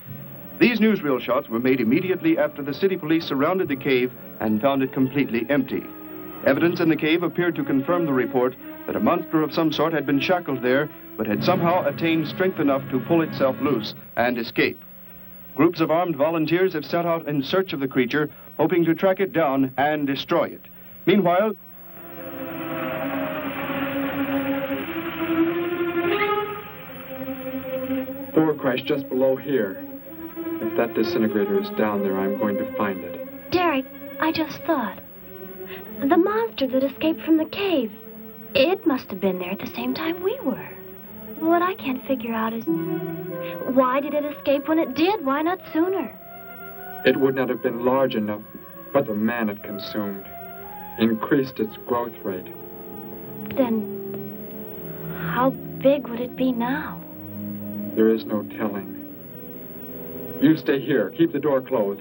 These newsreel shots were made immediately after the city police surrounded the cave and found it completely empty. Evidence in the cave appeared to confirm the report that a monster of some sort had been shackled there, but had somehow attained strength enough to pull itself loose and escape. Groups of armed volunteers have set out in search of the creature, hoping to track it down and destroy it. Meanwhile, Door crashed just below here. If that disintegrator is down there, I'm going to find it. Derek, I just thought. The monster that escaped from the cave. It must have been there at the same time we were. What I can't figure out is, why did it escape when it did? Why not sooner? It would not have been large enough, but the man it consumed increased its growth rate. Then, how big would it be now? There is no telling. You stay here. Keep the door closed.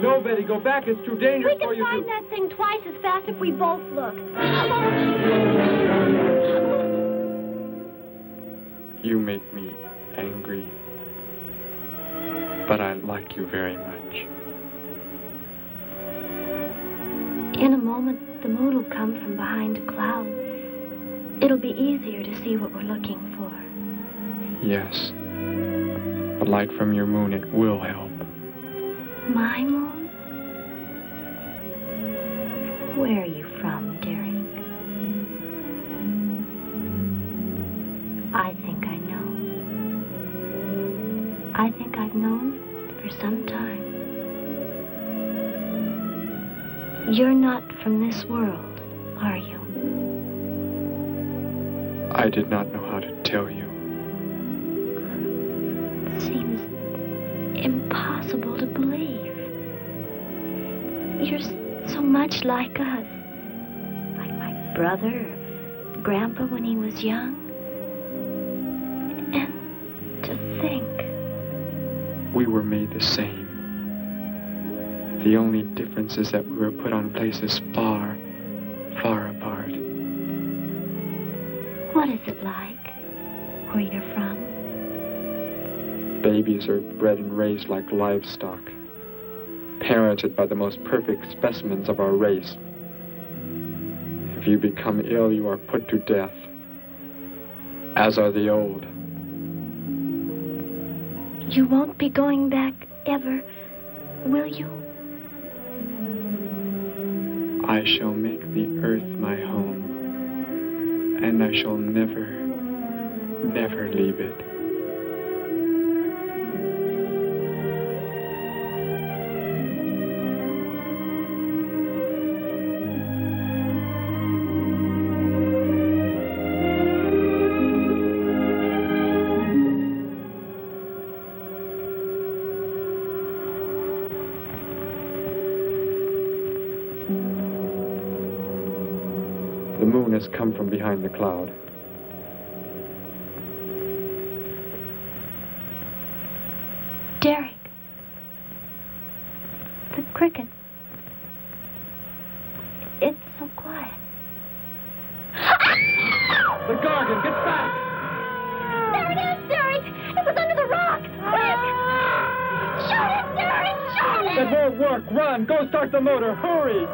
No, Betty, go back. It's too dangerous We for you can find to... that thing twice as fast if we both look. You make me angry, but I like you very much. In a moment, the moon will come from behind a cloud. It'll be easier to see what we're looking for. Yes. The light from your moon, it will help. My moon? Where are you from, Derek? I think I know. I think I've known for some time. You're not from this world, are you? I did not know how to tell you. It seems impossible to believe. You're so much like us. Like my brother or Grandpa when he was young. And to think. We were made the same. The only difference is that we were put on places far, far apart. What is it like where you're from? Babies are bred and raised like livestock, parented by the most perfect specimens of our race. If you become ill, you are put to death, as are the old. You won't be going back ever, will you? I shall make the earth my home, and I shall never, never leave it. The moon has come from behind the cloud. Derek. The cricket. It's so quiet. The Gargan, get back! There it is, Derek! It was under the rock! Quick! Shoot it, Derek! Shoot it! It won't work. Run! Go start the motor. Hurry!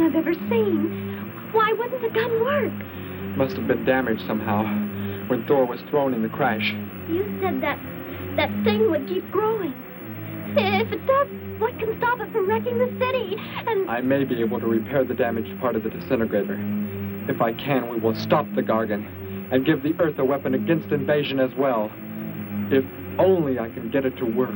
I've ever seen. Why wouldn't the gun work? Must have been damaged somehow when Thor was thrown in the crash. You said that thing would keep growing. If it does, what can stop it from wrecking the city? And I may be able to repair the damaged part of the disintegrator. If I can, we will stop the Gargan and give the Earth a weapon against invasion as well. If only I can get it to work.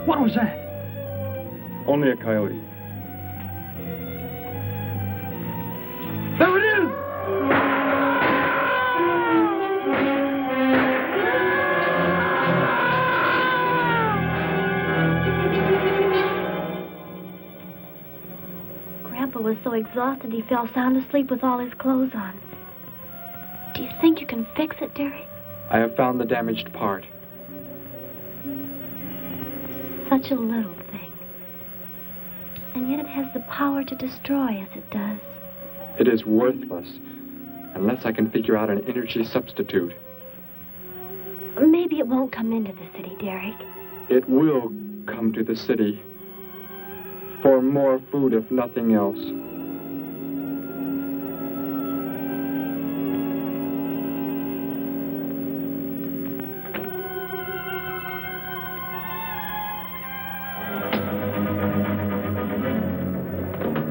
What was that? Only a coyote. There it is! Grandpa was so exhausted he fell sound asleep with all his clothes on. Do you think you can fix it, Derek? I have found the damaged part. Such a little thing. And yet it has the power to destroy as it does. It is worthless unless I can figure out an energy substitute. Maybe it won't come into the city, Derek. It will come to the city for more food, if nothing else.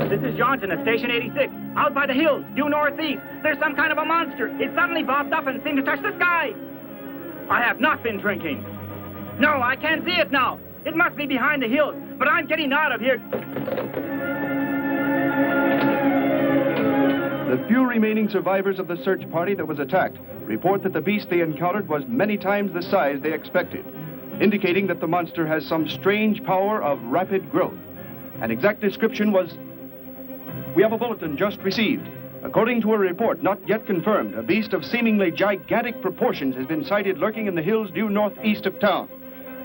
This is Johnson at Station 86. Out by the hills, due northeast. There's some kind of a monster. It suddenly bobbed up and seemed to touch the sky. I have not been drinking. No, I can't see it now. It must be behind the hills, but I'm getting out of here. The few remaining survivors of the search party that was attacked report that the beast they encountered was many times the size they expected, indicating that the monster has some strange power of rapid growth. An exact description was... We have a bulletin just received. According to a report not yet confirmed, a beast of seemingly gigantic proportions has been sighted lurking in the hills due northeast of town.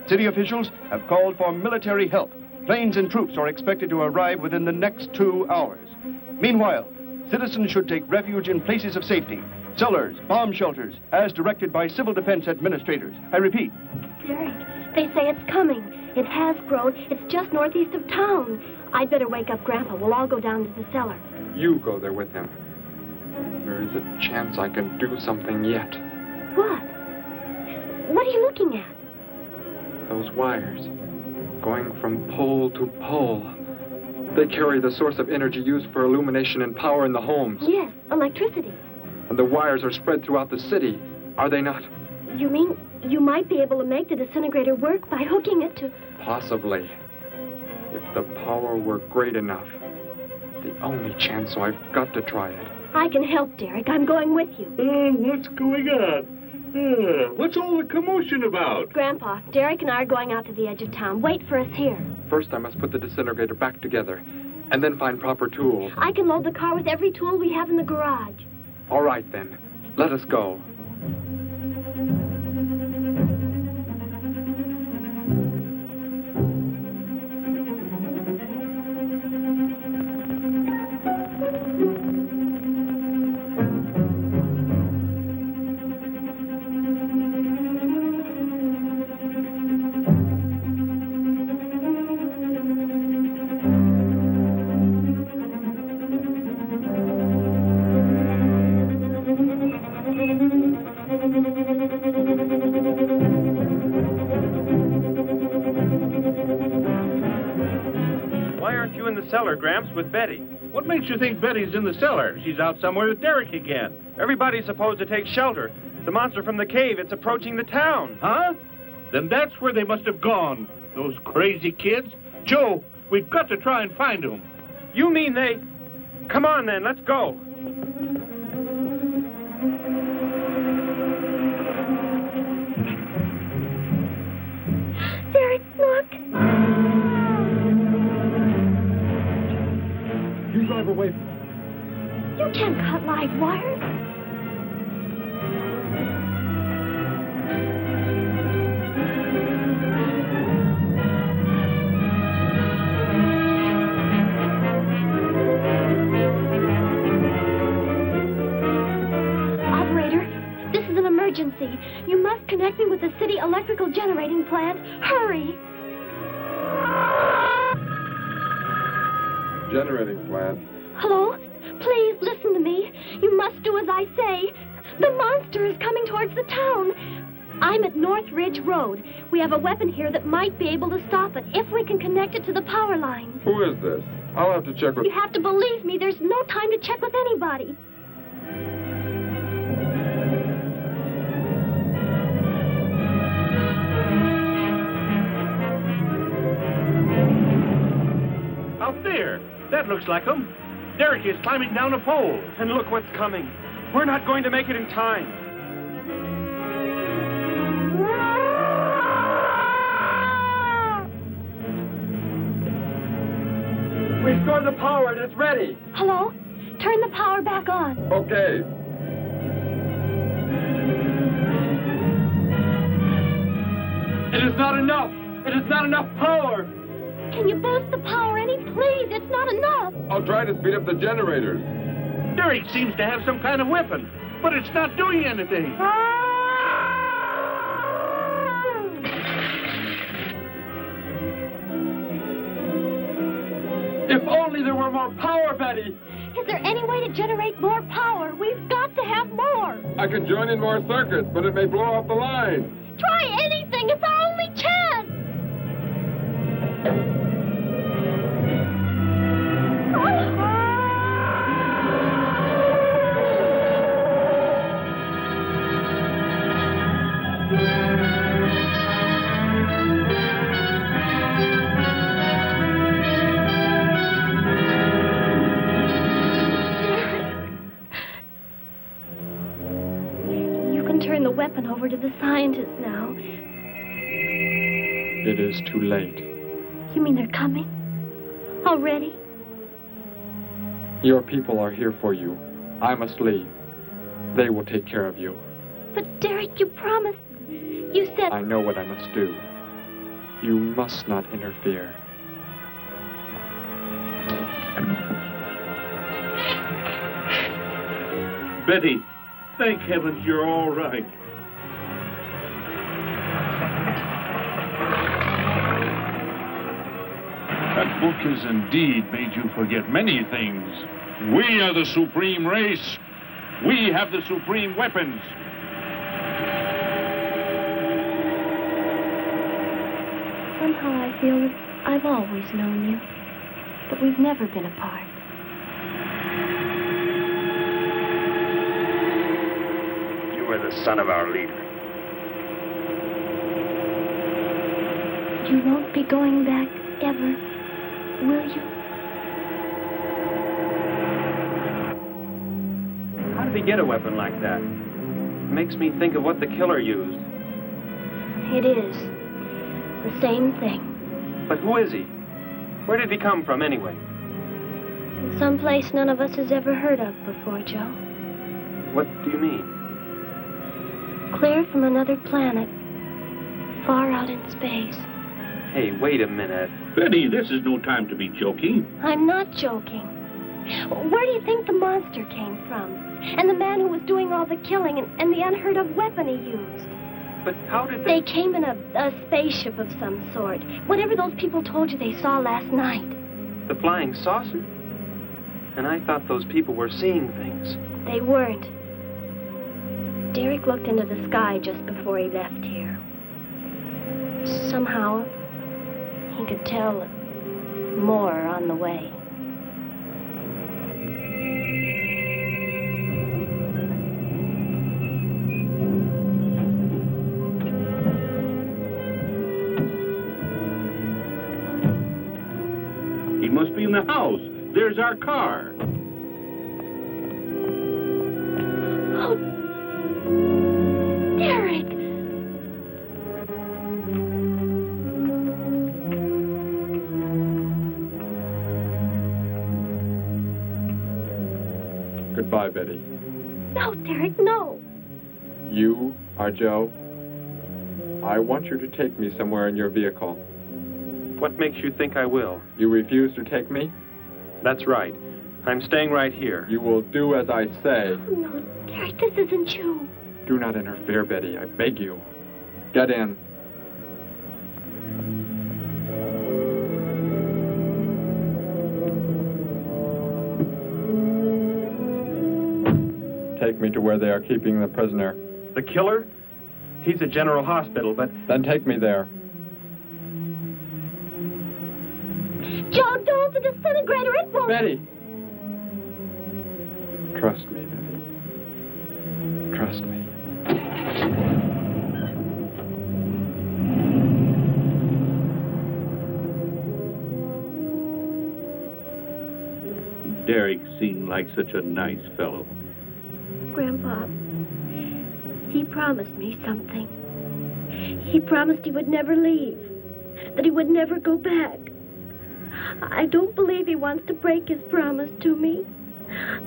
City officials have called for military help. Planes and troops are expected to arrive within the next 2 hours. Meanwhile, citizens should take refuge in places of safety, cellars, bomb shelters, as directed by civil defense administrators. I repeat. Derek, they say it's coming. It has grown. It's just northeast of town. I'd better wake up Grandpa. We'll all go down to the cellar. You go there with him. There is a chance I can do something yet. What? What are you looking at? Those wires, going from pole to pole. They carry the source of energy used for illumination and power in the homes. Yes, electricity. And the wires are spread throughout the city, are they not? You mean you might be able to make the disintegrator work by hooking it to... Possibly. If the power were great enough. The only chance, so I've got to try it. I can help, Derek. I'm going with you. What's going on? What's all the commotion about? Grandpa, Derek and I are going out to the edge of town. Wait for us here. First, I must put the disintegrator back together, and then find proper tools. I can load the car with every tool we have in the garage. All right, then. Let us go. Cellar, Gramps, with Betty. What makes you think Betty's in the cellar? She's out somewhere with Derek again. Everybody's supposed to take shelter. The monster from the cave, it's approaching the town. Huh? Then that's where they must have gone. Those crazy kids. Joe, we've got to try and find them. You mean they... Come on, then, let's go. Derek, look. You drive away from me. You can't cut live wires. Operator, this is an emergency. You must connect me with the city electrical generating plant. Hurry! Generating plant. Hello? Please listen to me. You must do as I say. The monster is coming towards the town. I'm at North Ridge Road. We have a weapon here that might be able to stop it if we can connect it to the power lines. Who is this? I'll have to check with... You have to believe me. There's no time to check with anybody. Out there. That looks like him. Derek is climbing down a pole. And look what's coming. We're not going to make it in time. Restore the power and it's ready. Hello? Turn the power back on. Okay. It is not enough. It is not enough power. Can you boost the power any? Please, it's not enough. I'll try to speed up the generators. Derek seems to have some kind of weapon, but it's not doing anything. If only there were more power, Betty. Is there any way to generate more power? We've got to have more. I can join in more circuits, but it may blow off the line. Try anything. It's our only chance. Oh. weapon over to the scientists now. It is too late. You mean they're coming? Already? Your people are here for you. I must leave. They will take care of you. But, Derek, you promised. You said... I know what I must do. You must not interfere. Betty, thank heavens you're all right. That book has indeed made you forget many things. We are the supreme race. We have the supreme weapons. Somehow I feel that I've always known you. But we've never been apart. You are the son of our leader. You won't be going back ever, will you? How did he get a weapon like that? It makes me think of what the killer used. It is. The same thing. But who is he? Where did he come from, anyway? Someplace none of us has ever heard of before, Joe. What do you mean? Clear from another planet. Far out in space. Hey, wait a minute. Betty, this is no time to be joking. I'm not joking. Where do you think the monster came from? And the man who was doing all the killing and the unheard of weapon he used? But how did they... They came in a spaceship of some sort. Whatever those people told you they saw last night. The flying saucer? And I thought those people were seeing things. They weren't. Derek looked into the sky just before he left here. Somehow, he could tell more on the way. He must be in the house. There's our car. Oh, Derek! Goodbye, Betty. No, Derek, no. You are Joe. I want you to take me somewhere in your vehicle. What makes you think I will? You refuse to take me? That's right. I'm staying right here. You will do as I say. Oh, no, Derek, this isn't you. Do not interfere, Betty. I beg you. Get in. Take me to where they are keeping the prisoner. The killer? He's at General Hospital, but... Then take me there. Joe, don't! The disintegrator, it won't... Betty! Trust me, Betty. Trust me. Derek seemed like such a nice fellow. Grandpa, he promised me something. He promised he would never leave, that he would never go back. I don't believe he wants to break his promise to me.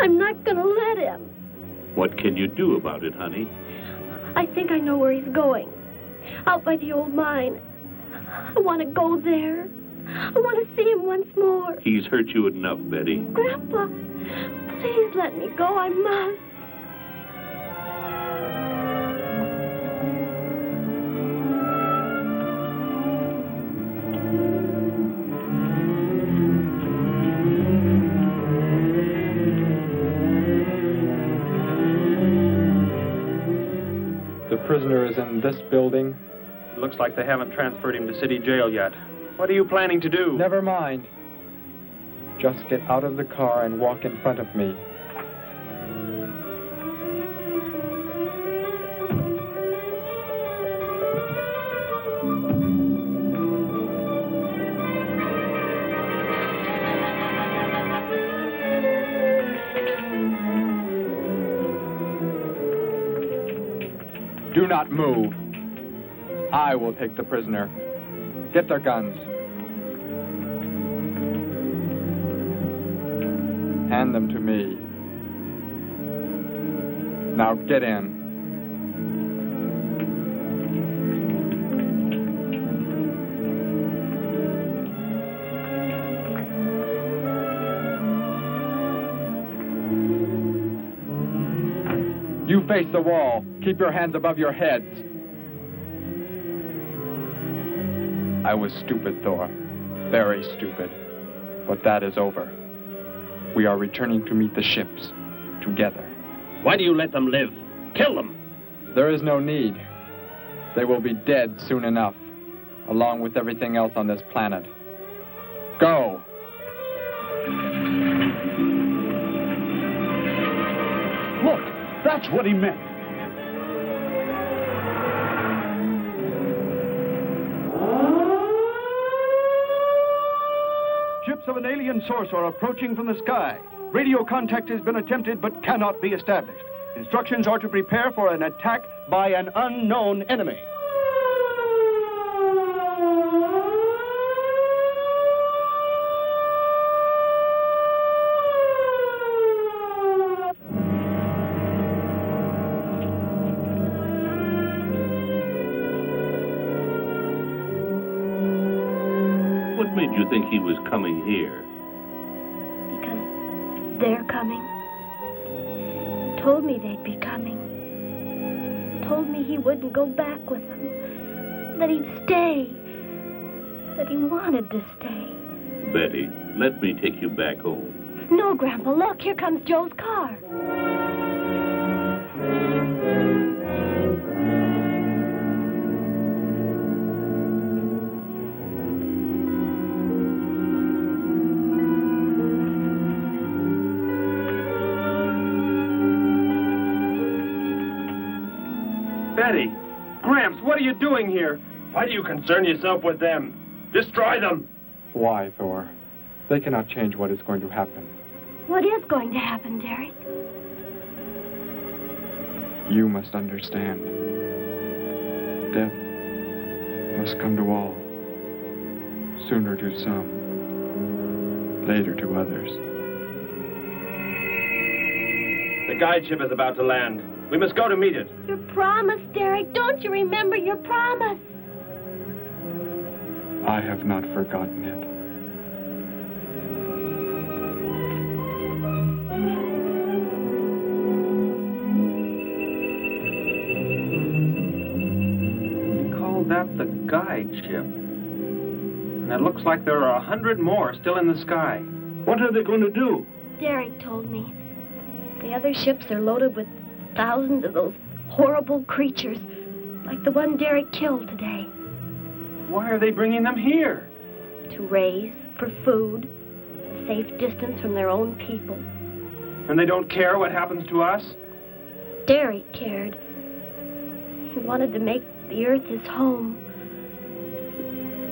I'm not going to let him. What can you do about it, honey? I think I know where he's going. Out by the old mine. I want to go there. I want to see him once more. He's hurt you enough, Betty. Grandpa, please let me go. I must. The prisoner is in this building. It looks like they haven't transferred him to city jail yet. What are you planning to do? Never mind. Just get out of the car and walk in front of me. Do not move. I will take the prisoner. Get their guns. Hand them to me. Now get in. You face the wall. Keep your hands above your heads. I was stupid, Thor. Very stupid. But that is over. We are returning to meet the ships. Together. Why do you let them live? Kill them! There is no need. They will be dead soon enough, along with everything else on this planet. Go! Look, that's what he meant. Ships of an alien source are approaching from the sky. Radio contact has been attempted but cannot be established. Instructions are to prepare for an attack by an unknown enemy. What made you think he was coming here? Because they're coming. He told me they'd be coming. He told me he wouldn't go back with them. That he'd stay. That he wanted to stay. Betty, let me take you back home. No, Grandpa, look, here comes Joe's car. Betty! Gramps, what are you doing here? Why do you concern yourself with them? Destroy them! Why, Thor? They cannot change what is going to happen. What is going to happen, Derek? You must understand. Death must come to all. Sooner to some, later to others. The guide ship is about to land. We must go to meet it. Your promise, Derek. Don't you remember your promise? I have not forgotten it. We call that the guide ship. And it looks like there are 100 more still in the sky. What are they going to do? Derek told me. The other ships are loaded with thousands of those horrible creatures, like the one Derek killed today. Why are they bringing them here? To raise, for food, a safe distance from their own people. And they don't care what happens to us? Derek cared. He wanted to make the earth his home.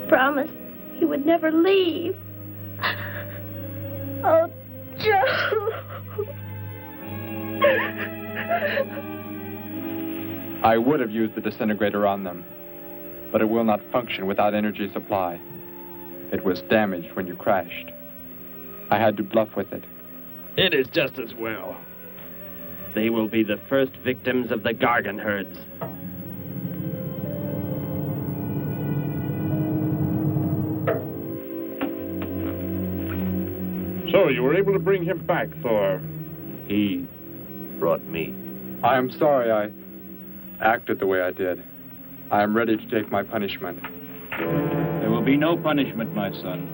He promised he would never leave. Oh, Joe. I would have used the disintegrator on them, but it will not function without energy supply. It was damaged when you crashed. I had to bluff with it. It is just as well. They will be the first victims of the Gargan herds. So you were able to bring him back, Thor? He brought me. I am sorry I acted the way I did. I am ready to take my punishment. There will be no punishment, my son.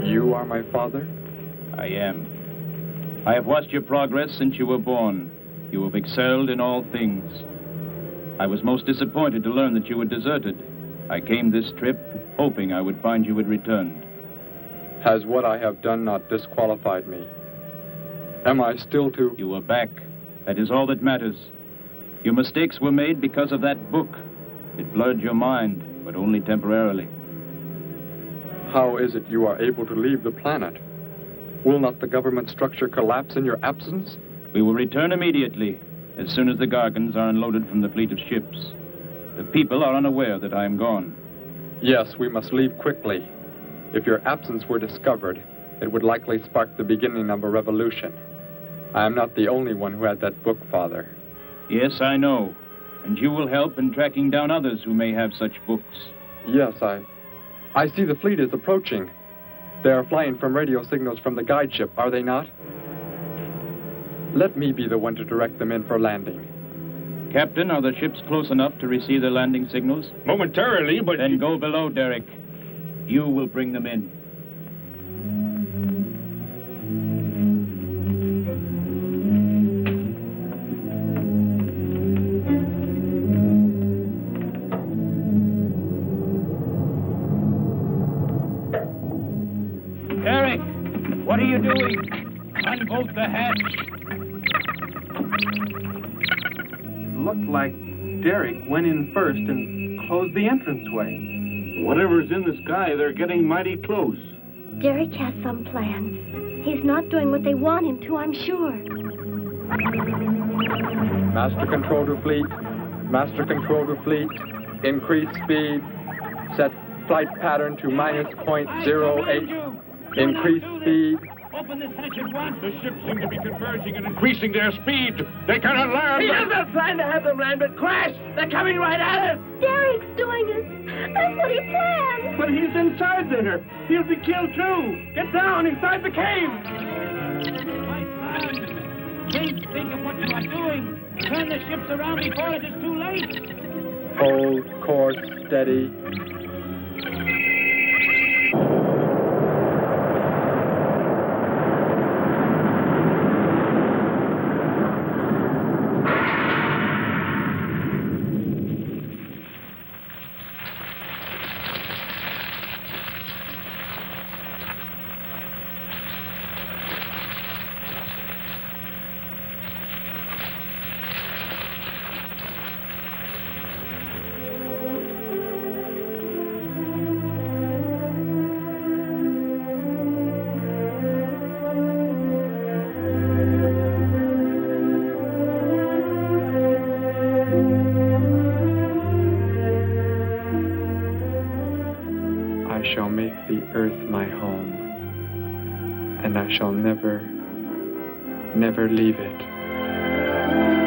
You are my father? I am. I have watched your progress since you were born. You have excelled in all things. I was most disappointed to learn that you had deserted. I came this trip hoping I would find you had returned. Has what I have done not disqualified me? Am I still to... You are back. That is all that matters. Your mistakes were made because of that book. It blurred your mind, but only temporarily. How is it you are able to leave the planet? Will not the government structure collapse in your absence? We will return immediately, as soon as the Gargans are unloaded from the fleet of ships. The people are unaware that I am gone. Yes, we must leave quickly. If your absence were discovered, it would likely spark the beginning of a revolution. I am not the only one who had that book, Father. Yes, I know. And you will help in tracking down others who may have such books. Yes, I see the fleet is approaching. They are flying from radio signals from the guide ship, are they not? Let me be the one to direct them in for landing. Captain, are the ships close enough to receive the landing signals? Momentarily, but... Then go below, Derek. You will bring them in. Derek, what are you doing? Unbolt the hatch. Looked like Derek went in first and closed the entranceway. Whatever's in the sky, they're getting mighty close. Derek has some plan. He's not doing what they want him to, I'm sure. Master control to fleet. Master control to fleet. Increase speed. Set flight pattern to -.08. Increase speed. Open this hatch at once. The ships seem to be converging and increasing their speed. They cannot land. He doesn't plan to have them land, but crash! They're coming right at us! Derek's doing it. That's what he planned. But he's inside there. He'll be killed too. Get down inside the cave. My son, please think of what you are doing. Turn the ships around before it is too late. Hold course steady. I shall make the earth my home, and I shall never, never leave it.